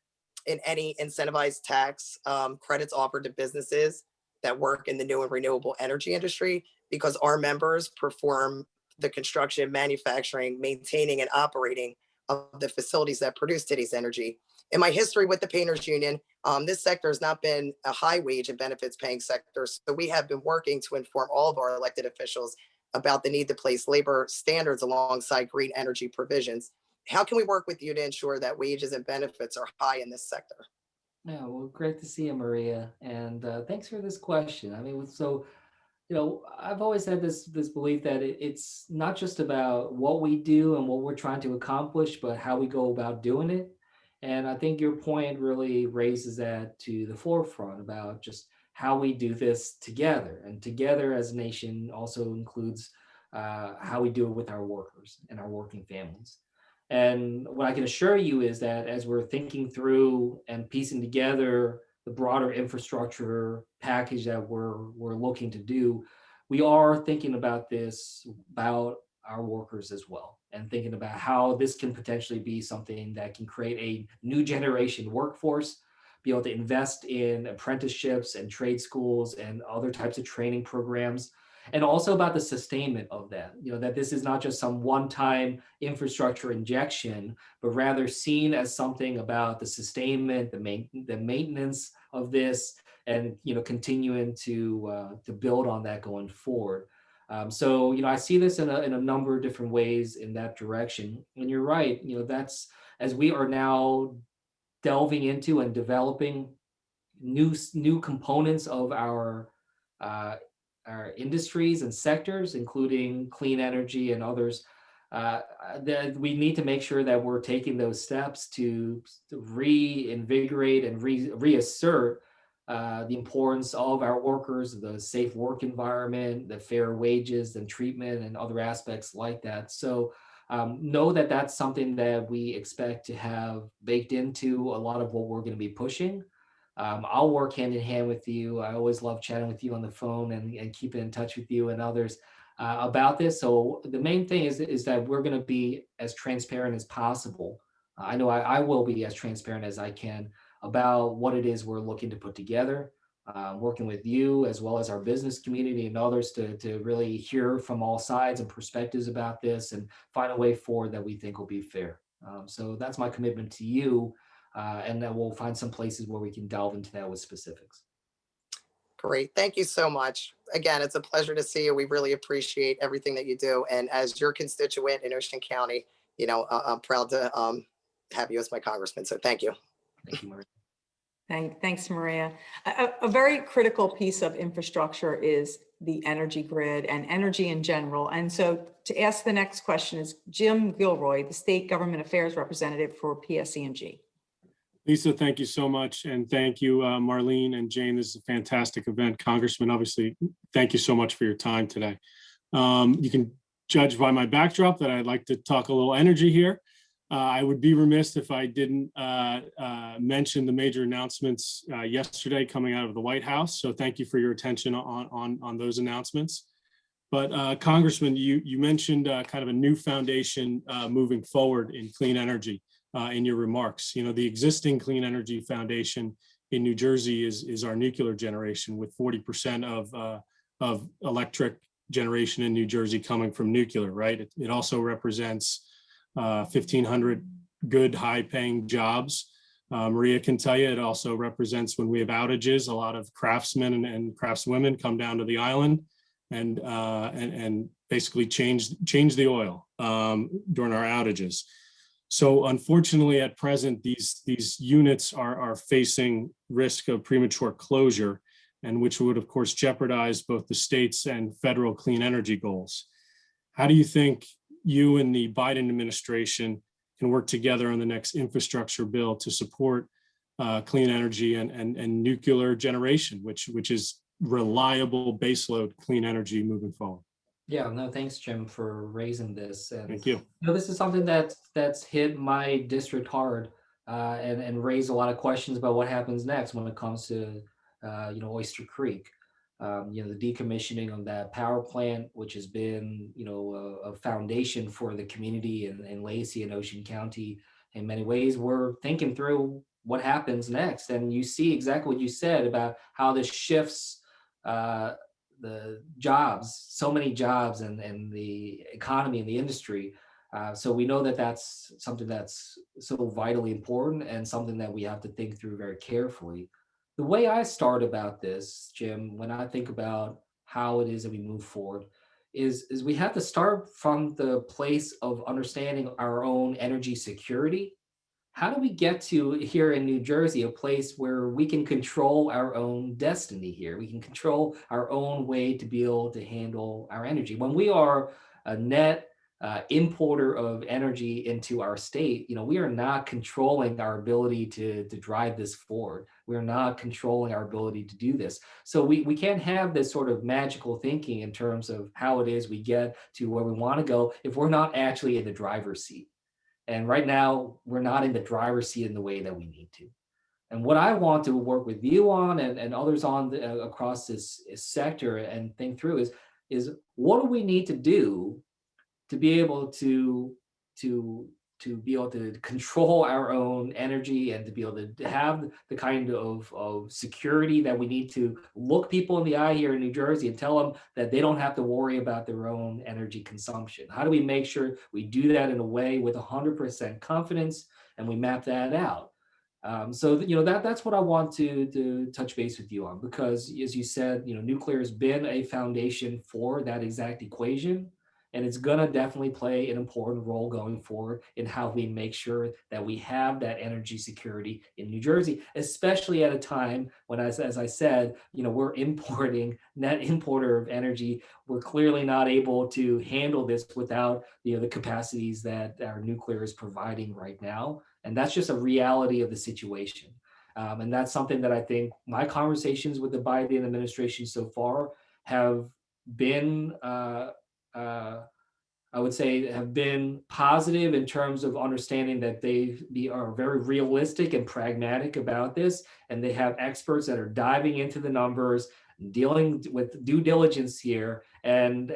in any incentivized tax credits offered to businesses that work in the new and renewable energy industry because our members perform the construction, manufacturing, maintaining, and operating of the facilities that produce today's energy. In my history with the Painters Union, this sector has not been a high wage and benefits paying sector. So we have been working to inform all of our elected officials about the need to place labor standards alongside green energy provisions. How can we work with you to ensure that wages and benefits are high in this sector? Yeah, well, great to see you, Maria. And thanks for this question. I mean, so, I've always had this belief that it's not just about what we do and what we're trying to accomplish, but how we go about doing it. And I think your point really raises that to the forefront about just how we do this together. And together as a nation also includes how we do it with our workers and our working families. And what I can assure you is that as we're thinking through and piecing together the broader infrastructure package that we're looking to do, we are thinking about this about our workers as well, and thinking about how this can potentially be something that can create a new generation workforce, be able to invest in apprenticeships and trade schools and other types of training programs, and also about the sustainment of that. That this is not just some one-time infrastructure injection, but rather seen as something about the sustainment, the maintenance of this, and continuing to build on that going forward. So I see this in a number of different ways in that direction. And you're right. That's as we are now delving into and developing new components of our industries and sectors, including clean energy and others, that we need to make sure that we're taking those steps to reinvigorate and reassert the importance of our workers, the safe work environment, the fair wages and treatment, and other aspects like that. So know that that's something that we expect to have baked into a lot of what we're going to be pushing. I'll work hand in hand with you. I always love chatting with you on the phone and keeping in touch with you and others about this. So the main thing is that we're going to be as transparent as possible. I know I will be as transparent as I can about what it is we're looking to put together, working with you as well as our business community and others to really hear from all sides and perspectives about this and find a way forward that we think will be fair. So that's my commitment to you. And then we'll find some places where we can delve into that with specifics. Great. Thank you so much. Again, it's a pleasure to see you. We really appreciate everything that you do. And as your constituent in Ocean County, I'm proud to have you as my congressman. So thank you. Thank you, Maria. Thanks, Maria. A very critical piece of infrastructure is the energy grid and energy in general. And so to ask the next question is Jim Gilroy, the State Government Affairs Representative for PSE&G. Lisa, thank you so much. And thank you, Marlene and Jane. This is a fantastic event. Congressman, obviously, thank you so much for your time today. You can judge by my backdrop that I'd like to talk a little energy here. I would be remiss if I didn't mention the major announcements yesterday coming out of the White House. So thank you for your attention on those announcements. But Congressman, you mentioned kind of a new foundation moving forward in clean energy in your remarks. The existing Clean Energy Foundation in New Jersey is our nuclear generation, with 40% of electric generation in New Jersey coming from nuclear, right? It also represents 1,500 good, high-paying jobs. Maria can tell you it also represents, when we have outages, a lot of craftsmen and craftswomen come down to the island and basically change the oil during our outages. So unfortunately, at present, these units are facing risk of premature closure, and which would, of course, jeopardize both the state's and federal clean energy goals. How do you think you and the Biden administration can work together on the next infrastructure bill to support clean energy and nuclear generation, which is reliable baseload clean energy moving forward? Yeah, no, thanks, Jim, for raising this. And Thank you. this is something that's hit my district hard and raised a lot of questions about what happens next when it comes to Oyster Creek. The decommissioning of that power plant, which has been a foundation for the community in Lacey and Ocean County. In many ways, we're thinking through what happens next, and you see exactly what you said about how this shifts the jobs, so many jobs, and the economy and the industry. So we know that that's something that's so vitally important and something that we have to think through very carefully. The way I start about this, Jim, when I think about how it is that we move forward, is we have to start from the place of understanding our own energy security. How do we get to here in New Jersey, a place where we can control our own destiny here? We can control our own way to be able to handle our energy. When we are a net importer of energy into our state, we are not controlling our ability to drive this forward. We're not controlling our ability to do this. So we can't have this sort of magical thinking in terms of how it is we get to where we want to go if we're not actually in the driver's seat. And right now, we're not in the driver's seat in the way that we need to. And what I want to work with you on and others on across this sector and think through is what do we need to do to be able to be able to control our own energy and to be able to have the kind of security that we need to look people in the eye here in New Jersey and tell them that they don't have to worry about their own energy consumption. How do we make sure we do that in a way with 100% confidence and we map that out? So that's what I want to touch base with you on, because as you said, nuclear has been a foundation for that exact equation. And it's going to definitely play an important role going forward in how we make sure that we have that energy security in New Jersey, especially at a time when, as I said, we're net importer of energy. We're clearly not able to handle this without the capacities that our nuclear is providing right now. And that's just a reality of the situation. And that's something that I think my conversations with the Biden administration so far have been I would say have been positive in terms of understanding that they are very realistic and pragmatic about this, and they have experts that are diving into the numbers, dealing with due diligence here, and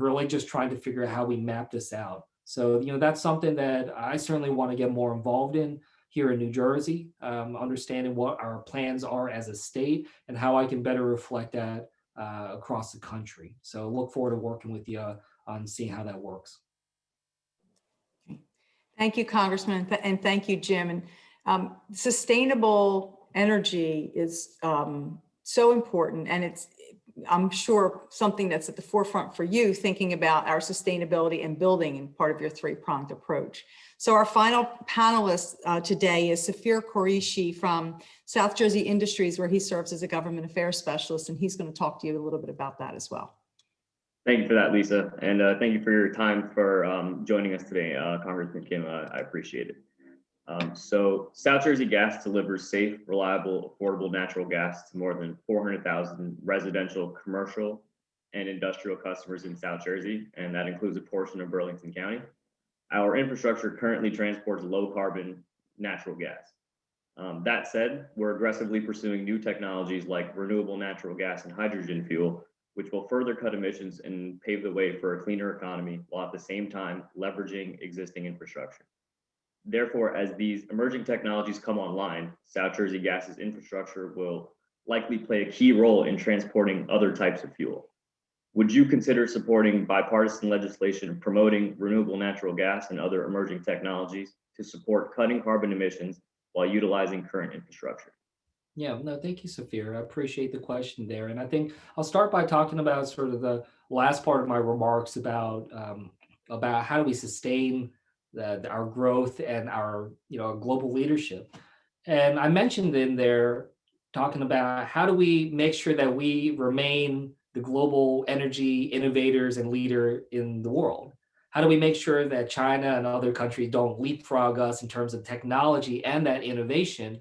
really just trying to figure out how we map this out. So that's something that I certainly want to get more involved in here in New Jersey, understanding what our plans are as a state and how I can better reflect that across the country. So look forward to working with you on seeing how that works. Thank you, Congressman, and thank you, Jim. And sustainable energy is so important, and it's, I'm sure, something that's at the forefront for you, thinking about our sustainability and building in part of your three-pronged approach. So our final panelist today is Safir Qureshi from South Jersey Industries, where he serves as a government affairs specialist, and he's going to talk to you a little bit about that as well. Thank you for that, Lisa. And thank you for your time for joining us today, Congressman Kim. I appreciate it. So South Jersey Gas delivers safe, reliable, affordable natural gas to more than 400,000 residential, commercial, and industrial customers in South Jersey, and that includes a portion of Burlington County. Our infrastructure currently transports low carbon natural gas. That said, we're aggressively pursuing new technologies like renewable natural gas and hydrogen fuel, which will further cut emissions and pave the way for a cleaner economy while at the same time leveraging existing infrastructure. Therefore, as these emerging technologies come online, South Jersey Gas's infrastructure will likely play a key role in transporting other types of fuel. Would you consider supporting bipartisan legislation promoting renewable natural gas and other emerging technologies to support cutting carbon emissions while utilizing current infrastructure? Yeah, no, thank you, Safir. I appreciate the question there. And I think I'll start by talking about sort of the last part of my remarks about how do we sustain our growth and our global leadership. And I mentioned in there talking about how do we make sure that we remain the global energy innovators and leader in the world? How do we make sure that China and other countries don't leapfrog us in terms of technology and that innovation?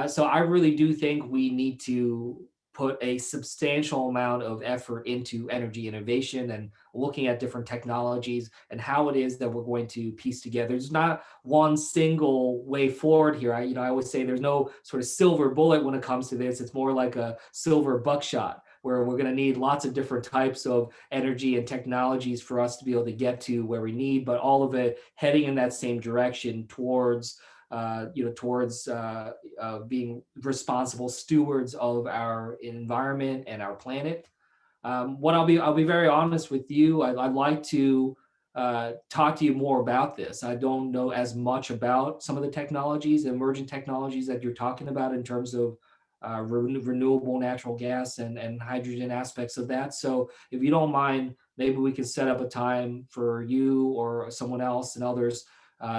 So I really do think we need to put a substantial amount of effort into energy innovation and looking at different technologies and how it is that we're going to piece together. There's not one single way forward here. I always say there's no sort of silver bullet when it comes to this. It's more like a silver buckshot, where we're going to need lots of different types of energy and technologies for us to be able to get to where we need, but all of it heading in that same direction towards towards being responsible stewards of our environment and our planet. I'll be very honest with you. I'd like to talk to you more about this. I don't know as much about some of the technologies, emerging technologies that you're talking about in terms of renewable natural gas and hydrogen aspects of that. So if you don't mind, maybe we can set up a time for you or someone else and others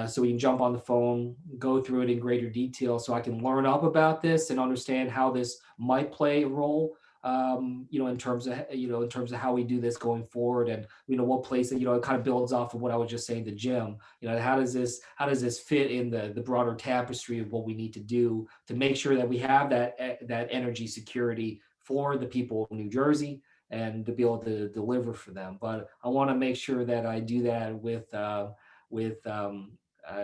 so we can jump on the phone, go through it in greater detail so I can learn up about this and understand how this might play a role in terms of how we do this going forward, and what place it kind of builds off of what I was just saying, the gym. How does this fit in the broader tapestry of what we need to do to make sure that we have that energy security for the people of New Jersey and to be able to deliver for them. But I want to make sure that I do that with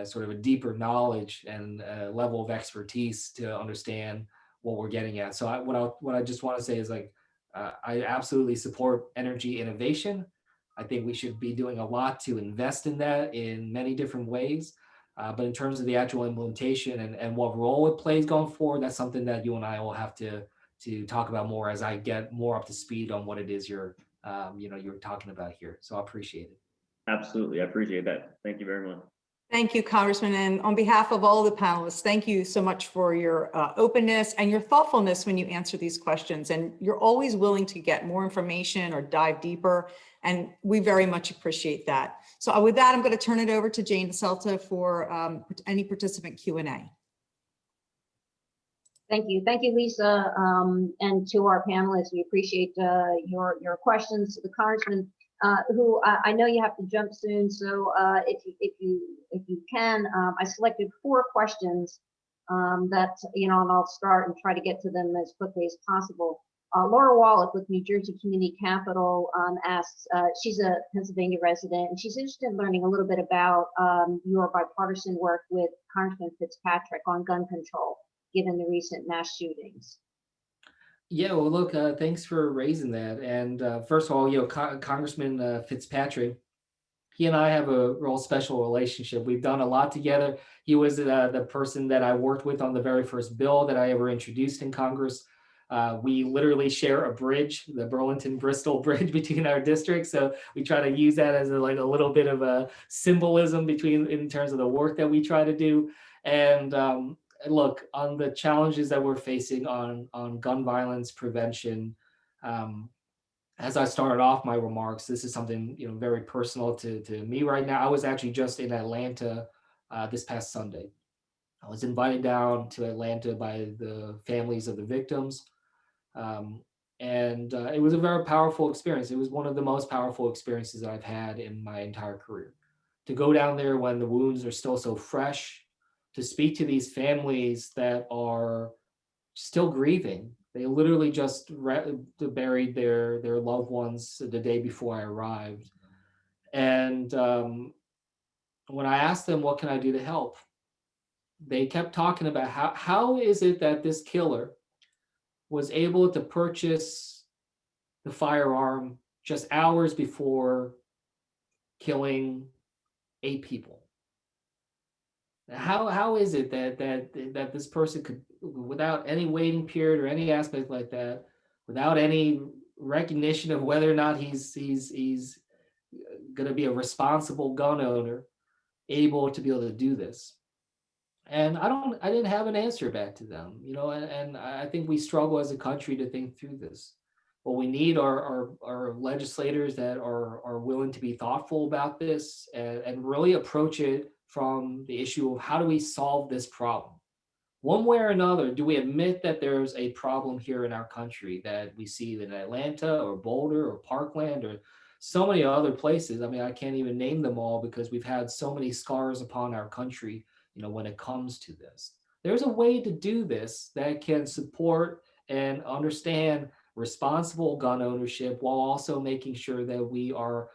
sort of a deeper knowledge and level of expertise to understand what we're getting at. So what I just want to say is I absolutely support energy innovation. I think we should be doing a lot to invest in that in many different ways. But in terms of the actual implementation and what role it plays going forward, that's something that you and I will have to talk about more as I get more up to speed on what it is you're talking about here. So I appreciate it. Absolutely. I appreciate that. Thank you very much. Thank you, Congressman. And on behalf of all the panelists, thank you so much for your openness and your thoughtfulness when you answer these questions. And you're always willing to get more information or dive deeper. And we very much appreciate that. So with that, I'm going to turn it over to Jane DeSelta for any participant Q&A. Thank you, Lisa, and to our panelists. We appreciate your questions. To the Congressman, who I know you have to jump soon, so if you can, I selected 4 questions that and I'll start and try to get to them as quickly as possible. Laura Wallach with New Jersey Community Capital asks, she's a Pennsylvania resident, and she's interested in learning a little bit about your bipartisan work with Congressman Fitzpatrick on gun control, given the recent mass shootings. Yeah, well, look, thanks for raising that. And first of all, Congressman Fitzpatrick, he and I have a real special relationship. We've done a lot together. He was the person that I worked with on the very first bill that I ever introduced in Congress. We literally share a bridge, the Burlington-Bristol bridge between our districts. So we try to use that as a little bit of a symbolism in terms of the work that we try to do. And look, on the challenges that we're facing on gun violence prevention, as I started off my remarks, this is something very personal to me right now. I was actually just in Atlanta this past Sunday. I was invited down to Atlanta by the families of the victims. And it was a very powerful experience. It was one of the most powerful experiences that I've had in my entire career. To go down there when the wounds are still so fresh, to speak to these families that are still grieving. They literally just buried their loved ones the day before I arrived. And when I asked them, what can I do to help? They kept talking about how is it that this killer was able to purchase the firearm just hours before killing 8 people? How is it that this person could, without any waiting period or any aspect like that, without any recognition of whether or not he's going to be a responsible gun owner, able to be able to do this? And I didn't have an answer back to them, and I think we struggle as a country to think through this. What we need are legislators that are willing to be thoughtful about this and really approach it from the issue of how do we solve this problem? One way or another, do we admit that there's a problem here in our country that we see in Atlanta or Boulder or Parkland or so many other places? I mean, I can't even name them all because we've had so many scars upon our country, when it comes to this. There's a way to do this that can support and understand responsible gun ownership while also making sure that we are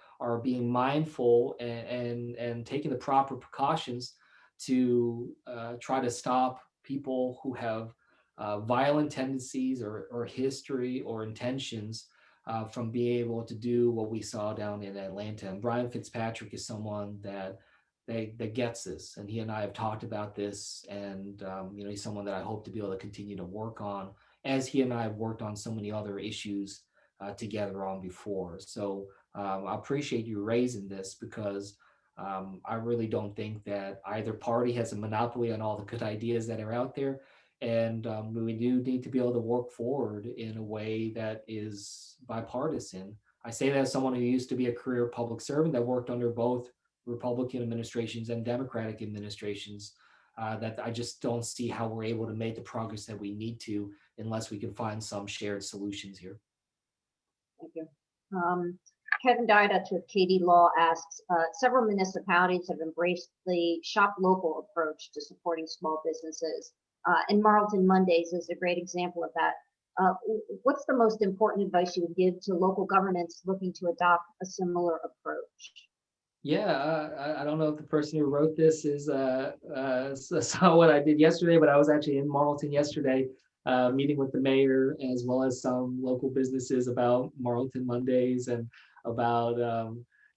being mindful and taking the proper precautions to try to stop people who have violent tendencies or history or intentions from being able to do what we saw down in Atlanta. And Brian Fitzpatrick is someone that that gets this, and he and I have talked about this, and he's someone that I hope to be able to continue to work on, as he and I have worked on so many other issues together on before. So I appreciate you raising this, because I really don't think that either party has a monopoly on all the good ideas that are out there. And we do need to be able to work forward in a way that is bipartisan. I say that as someone who used to be a career public servant that worked under both Republican administrations and Democratic administrations, that I just don't see how we're able to make the progress that we need to unless we can find some shared solutions here. Thank you. Kevin Didot with Katie Law asks, several municipalities have embraced the shop local approach to supporting small businesses. And Marlton Mondays is a great example of that. What's the most important advice you would give to local governments looking to adopt a similar approach? Yeah, I don't know if the person who wrote this saw what I did yesterday, but I was actually in Marlton yesterday, meeting with the mayor as well as some local businesses about Marlton Mondays and about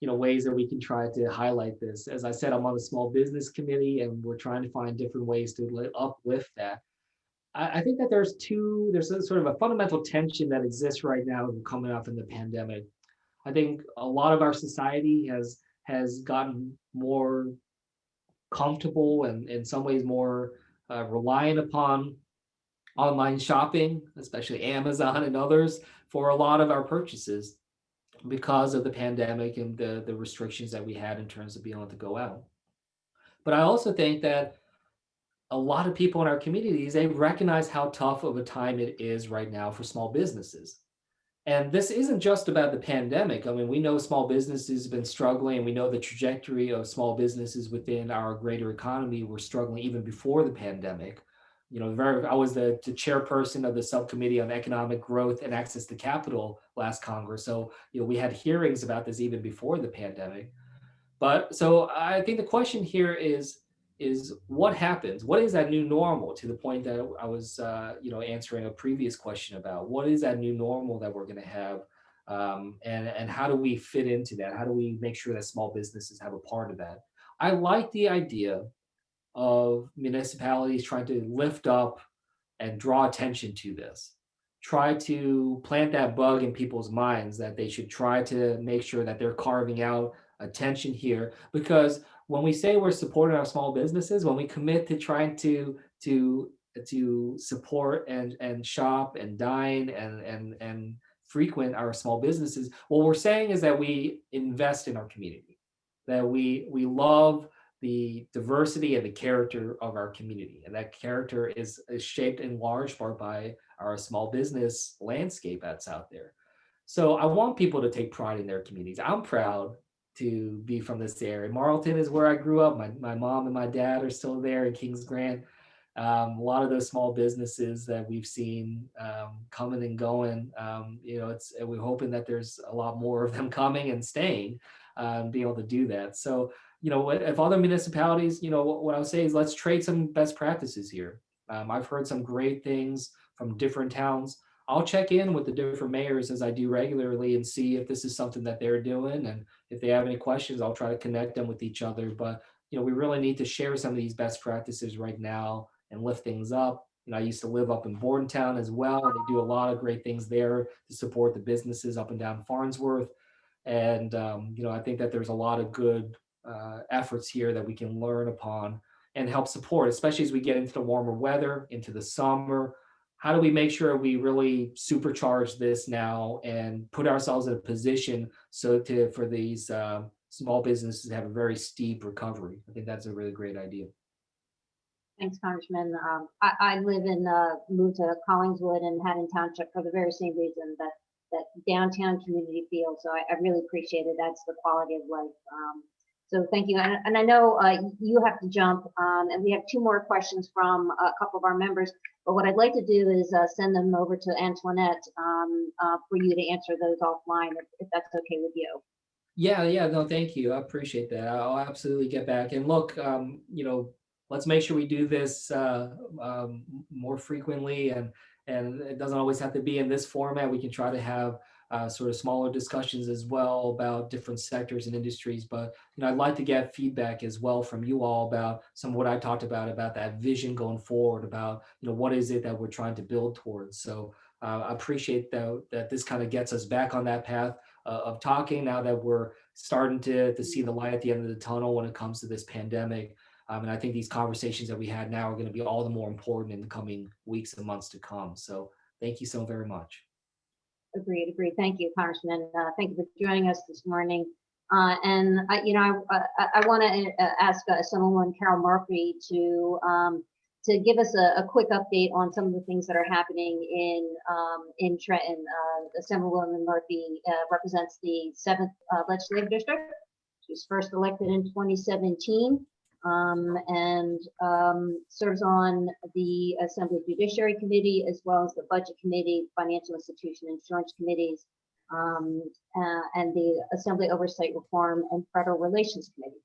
ways that we can try to highlight this. As I said, I'm on a small business committee, and we're trying to find different ways to uplift that. I think that there's a sort of a fundamental tension that exists right now coming up in the pandemic. I think a lot of our society has gotten more comfortable and in some ways more reliant upon online shopping, especially Amazon and others, for a lot of our purchases because of the pandemic and the restrictions that we had in terms of being able to go out. But I also think that a lot of people in our communities, they recognize how tough of a time it is right now for small businesses. And this isn't just about the pandemic. I mean, we know small businesses have been struggling, and we know the trajectory of small businesses within our greater economy were struggling even before the pandemic. I was the chairperson of the subcommittee on economic growth and access to capital last Congress. So, we had hearings about this even before the pandemic. But so I think the question here is what happens? What is that new normal, to the point that I was, answering a previous question about what is that new normal that we're going to have, and how do we fit into that? How do we make sure that small businesses have a part of that? I like the idea of municipalities trying to lift up and draw attention to this. Try to plant that bug in people's minds that they should try to make sure that they're carving out attention here, because when we say we're supporting our small businesses, when we commit to trying to support and shop and dine and frequent our small businesses, what we're saying is that we invest in our community, that we love the diversity and the character of our community, and that character is shaped in large part by our small business landscape that's out there. So I want people to take pride in their communities. I'm proud to be from this area. Marlton is where I grew up. My mom and my dad are still there in Kings Grant. A lot of those small businesses that we've seen coming and going, we're hoping that there's a lot more of them coming and staying, be able to do that. So, if other municipalities, what I would say is let's trade some best practices here. I've heard some great things from different towns. I'll check in with the different mayors as I do regularly and see if this is something that they're doing. And if they have any questions, I'll try to connect them with each other. But, we really need to share some of these best practices right now and lift things up. I used to live up in Bordentown as well. They do a lot of great things there to support the businesses up and down Farnsworth. And, I think that there's a lot of good efforts here that we can learn upon and help support, especially as we get into the warmer weather, into the summer. How do we make sure we really supercharge this now and put ourselves in a position for these small businesses to have a very steep recovery? I think that's a really great idea. Thanks, Congressman. I moved to Collingswood and Haddon Township for the very same reason, that downtown community feel. So I really appreciate it. That's the quality of life. So thank you. And I know you have to jump, and we have two more questions from a couple of our members. But what I'd like to do is send them over to Antoinette for you to answer those offline, if that's okay with you. Yeah, no, thank you. I appreciate that. I'll absolutely get back. And look, let's make sure we do this more frequently, and it doesn't always have to be in this format. We can try to have sort of smaller discussions as well about different sectors and industries. But I'd like to get feedback as well from you all about some of what I talked about that vision going forward, about what is it that we're trying to build towards. So I appreciate that this kind of gets us back on that path of talking now that we're starting to see the light at the end of the tunnel when it comes to this pandemic. And I think these conversations that we had now are going to be all the more important in the coming weeks and months to come. So thank you so very much. Agreed. Thank you, Congressman. Thank you for joining us this morning. And I want to ask Assemblywoman Carol Murphy to give us a quick update on some of the things that are happening in Trenton. Assemblywoman Murphy represents the 7th Legislative District. She was first elected in 2017. And serves on the Assembly Judiciary Committee, as well as the Budget Committee, Financial Institution Insurance Committees, and the Assembly Oversight Reform and Federal Relations Committee.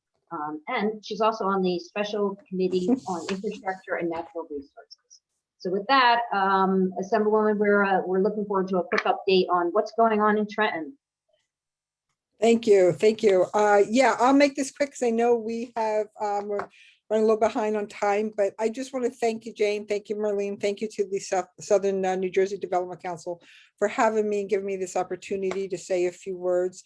And she's also on the Special Committee on Infrastructure and Natural Resources. So with that, Assemblywoman, we're looking forward to a quick update on what's going on in Trenton. Thank you. Yeah, I'll make this quick because I know we have, we're running a little behind on time, but I just want to thank you, Jane. Thank you, Marlene. Thank you to the Southern New Jersey Development Council for having me and giving me this opportunity to say a few words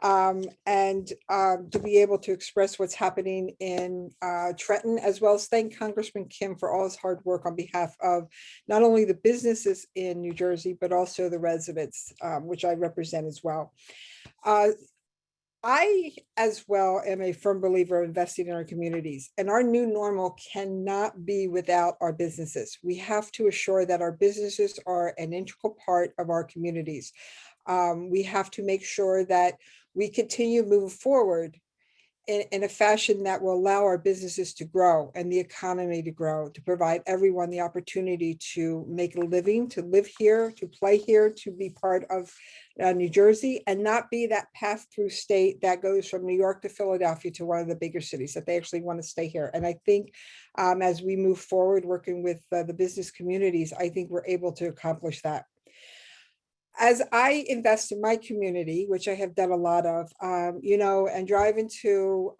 and to be able to express what's happening in Trenton, as well as thank Congressman Kim for all his hard work on behalf of not only the businesses in New Jersey, but also the residents, which I represent as well. I, as well, am a firm believer of investing in our communities, and our new normal cannot be without our businesses. We have to assure that our businesses are an integral part of our communities. We have to make sure that we continue moving forward in a fashion that will allow our businesses to grow and the economy to grow, to provide everyone the opportunity to make a living, to live here, to play here, to be part of New Jersey, and not be that pass-through state that goes from New York to Philadelphia to one of the bigger cities, that they actually want to stay here. And I think as we move forward working with the business communities, I think we're able to accomplish that. As I invest in my community, which I have done a lot of, and drive into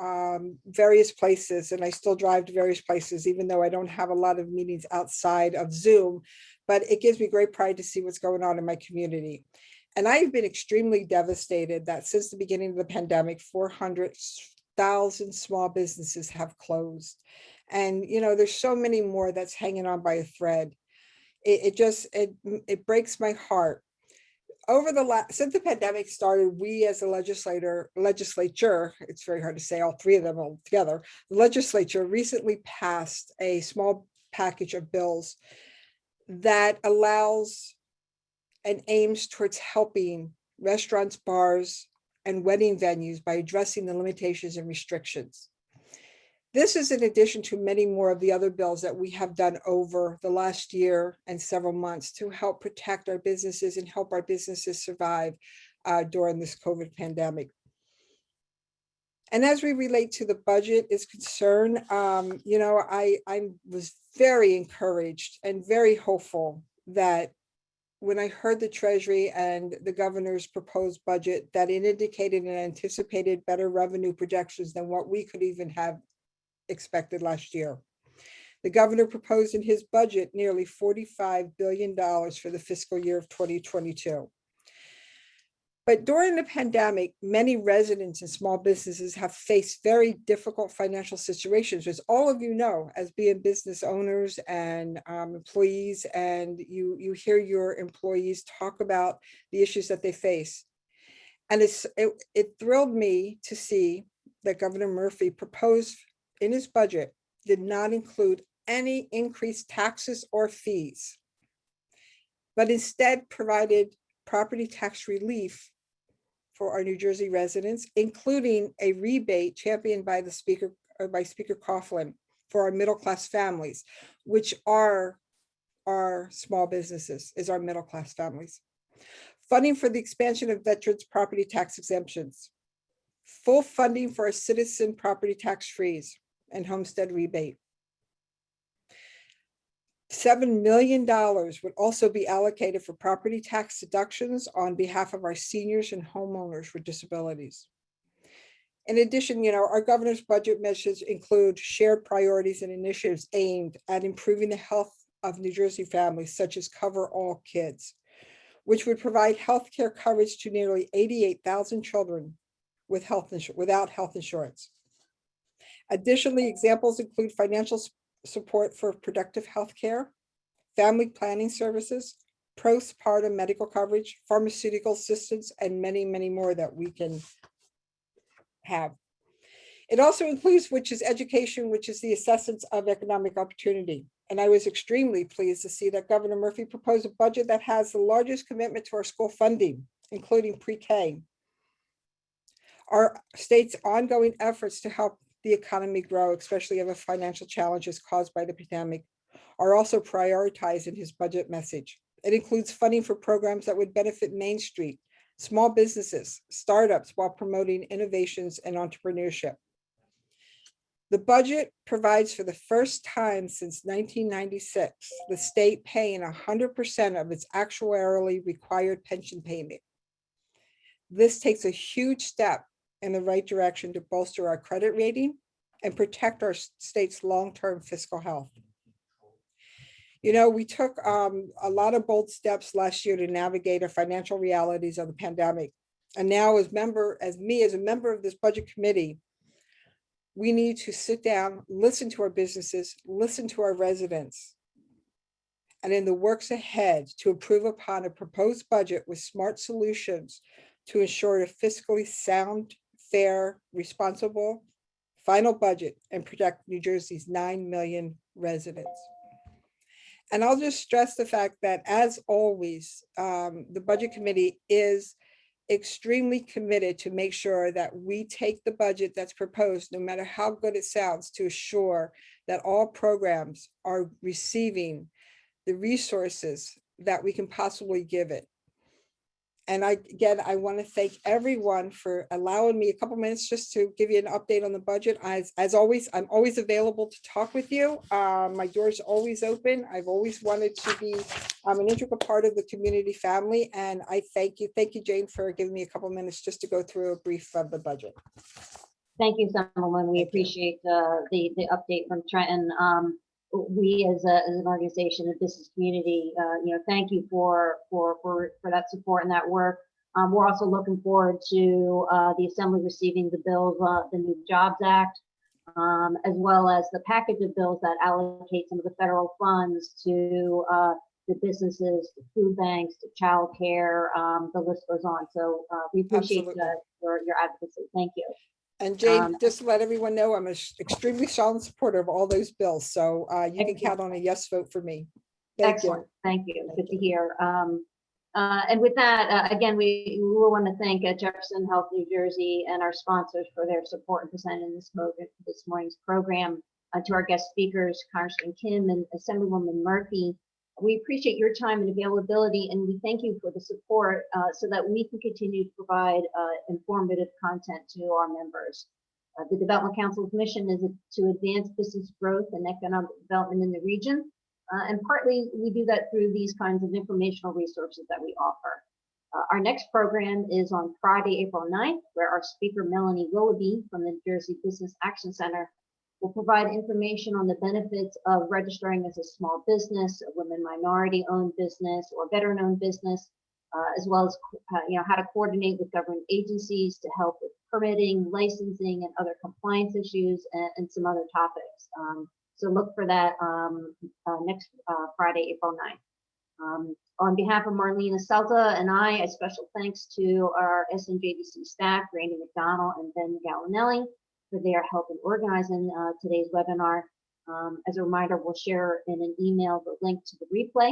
various places, and I still drive to various places, even though I don't have a lot of meetings outside of Zoom, but it gives me great pride to see what's going on in my community. And I've been extremely devastated that since the beginning of the pandemic, 400,000 small businesses have closed. And, there's so many more that's hanging on by a thread. It breaks my heart. Since the pandemic started, we as a legislature, it's very hard to say all three of them all together, the legislature recently passed a small package of bills that allows and aims towards helping restaurants, bars, and wedding venues by addressing the limitations and restrictions. This is in addition to many more of the other bills that we have done over the last year and several months to help protect our businesses and help our businesses survive during this COVID pandemic. And as we relate to the budget is concerned, I was very encouraged and very hopeful that when I heard the Treasury and the governor's proposed budget, that it indicated and anticipated better revenue projections than what we could even have expected last year. The governor proposed in his budget nearly $45 billion for the fiscal year of 2022. But during the pandemic, many residents and small businesses have faced very difficult financial situations, as all of you know, as being business owners and employees, and you hear your employees talk about the issues that they face. And it thrilled me to see that Governor Murphy proposed in his budget did not include any increased taxes or fees, but instead provided property tax relief for our New Jersey residents, including a rebate championed by the Speaker, by Speaker Coughlin, for our middle-class families, which are our small businesses, is our middle-class families. Funding for the expansion of veterans' property tax exemptions, full funding for a citizen property tax freeze and homestead rebate. $7 million would also be allocated for property tax deductions on behalf of our seniors and homeowners with disabilities. In addition, our governor's budget measures include shared priorities and initiatives aimed at improving the health of New Jersey families, such as Cover All Kids, which would provide health care coverage to nearly 88,000 children without health insurance. Additionally, examples include financial support for productive health care, family planning services, postpartum medical coverage, pharmaceutical assistance, and many, many more that we can have. It also includes, which is education, which is the assessments of economic opportunity. And I was extremely pleased to see that Governor Murphy proposed a budget that has the largest commitment to our school funding, including pre-K. Our state's ongoing efforts to help the economy grow, especially of the financial challenges caused by the pandemic, are also prioritized in his budget message. It includes funding for programs that would benefit Main Street, small businesses, startups, while promoting innovations and entrepreneurship. The budget provides, for the first time since 1996, the state paying 100% of its actuarially required pension payment. This takes a huge step in the right direction to bolster our credit rating and protect our state's long-term fiscal health. We took a lot of bold steps last year to navigate the financial realities of the pandemic. And now as a member of this budget committee, we need to sit down, listen to our businesses, listen to our residents, and in the works ahead to improve upon a proposed budget with smart solutions to ensure a fiscally sound, fair, responsible final budget and protect New Jersey's 9 million residents. And I'll just stress the fact that, as always, the Budget Committee is extremely committed to make sure that we take the budget that's proposed, no matter how good it sounds, to assure that all programs are receiving the resources that we can possibly give it. And I want to thank everyone for allowing me a couple minutes just to give you an update on the budget. As always, I'm always available to talk with you. My door's always open. I've always wanted to be an integral part of the community family. And I thank you. Thank you, Jane, for giving me a couple minutes just to go through a brief of the budget. Thank you, Assemblywoman. We appreciate the update from Trenton. We as an organization, a business community, thank you for that support and that work. We're also looking forward to the Assembly receiving the bills, the new Jobs Act, as well as the package of bills that allocate some of the federal funds to the businesses, the food banks, to childcare. The list goes on. So we appreciate your advocacy. Thank you. And Jane, just to let everyone know, I'm an extremely strong supporter of all those bills. So you can count on a yes vote for me. Excellent. Thank you. Good to hear. And with that, again, we will want to thank Jefferson Health New Jersey and our sponsors for their support in presenting this morning's program. To our guest speakers, Congressman Kim and Assemblywoman Murphy, we appreciate your time and availability, and we thank you for the support so that we can continue to provide informative content to our members. The Development Council's mission is to advance business growth and economic development in the region. And partly we do that through these kinds of informational resources that we offer. Our next program is on Friday, April 9th, where our speaker, Melanie Willoughby from the New Jersey Business Action Center, will provide information on the benefits of registering as a small business, a women minority-owned business, or veteran-owned business, as well as how to coordinate with government agencies to help with permitting, licensing, and other compliance issues, and some other topics. So look for that next Friday, April 9th. On behalf of Marlene Aselta and I, a special thanks to our SNJDC staff, Randy McDonald and Ben Gallinelli, for their help in organizing today's webinar. As a reminder, we'll share in an email the link to the replay.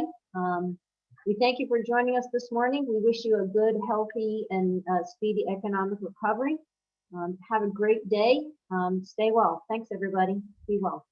We thank you for joining us this morning. We wish you a good, healthy, and speedy economic recovery. Have a great day. Stay well. Thanks, everybody. Be well.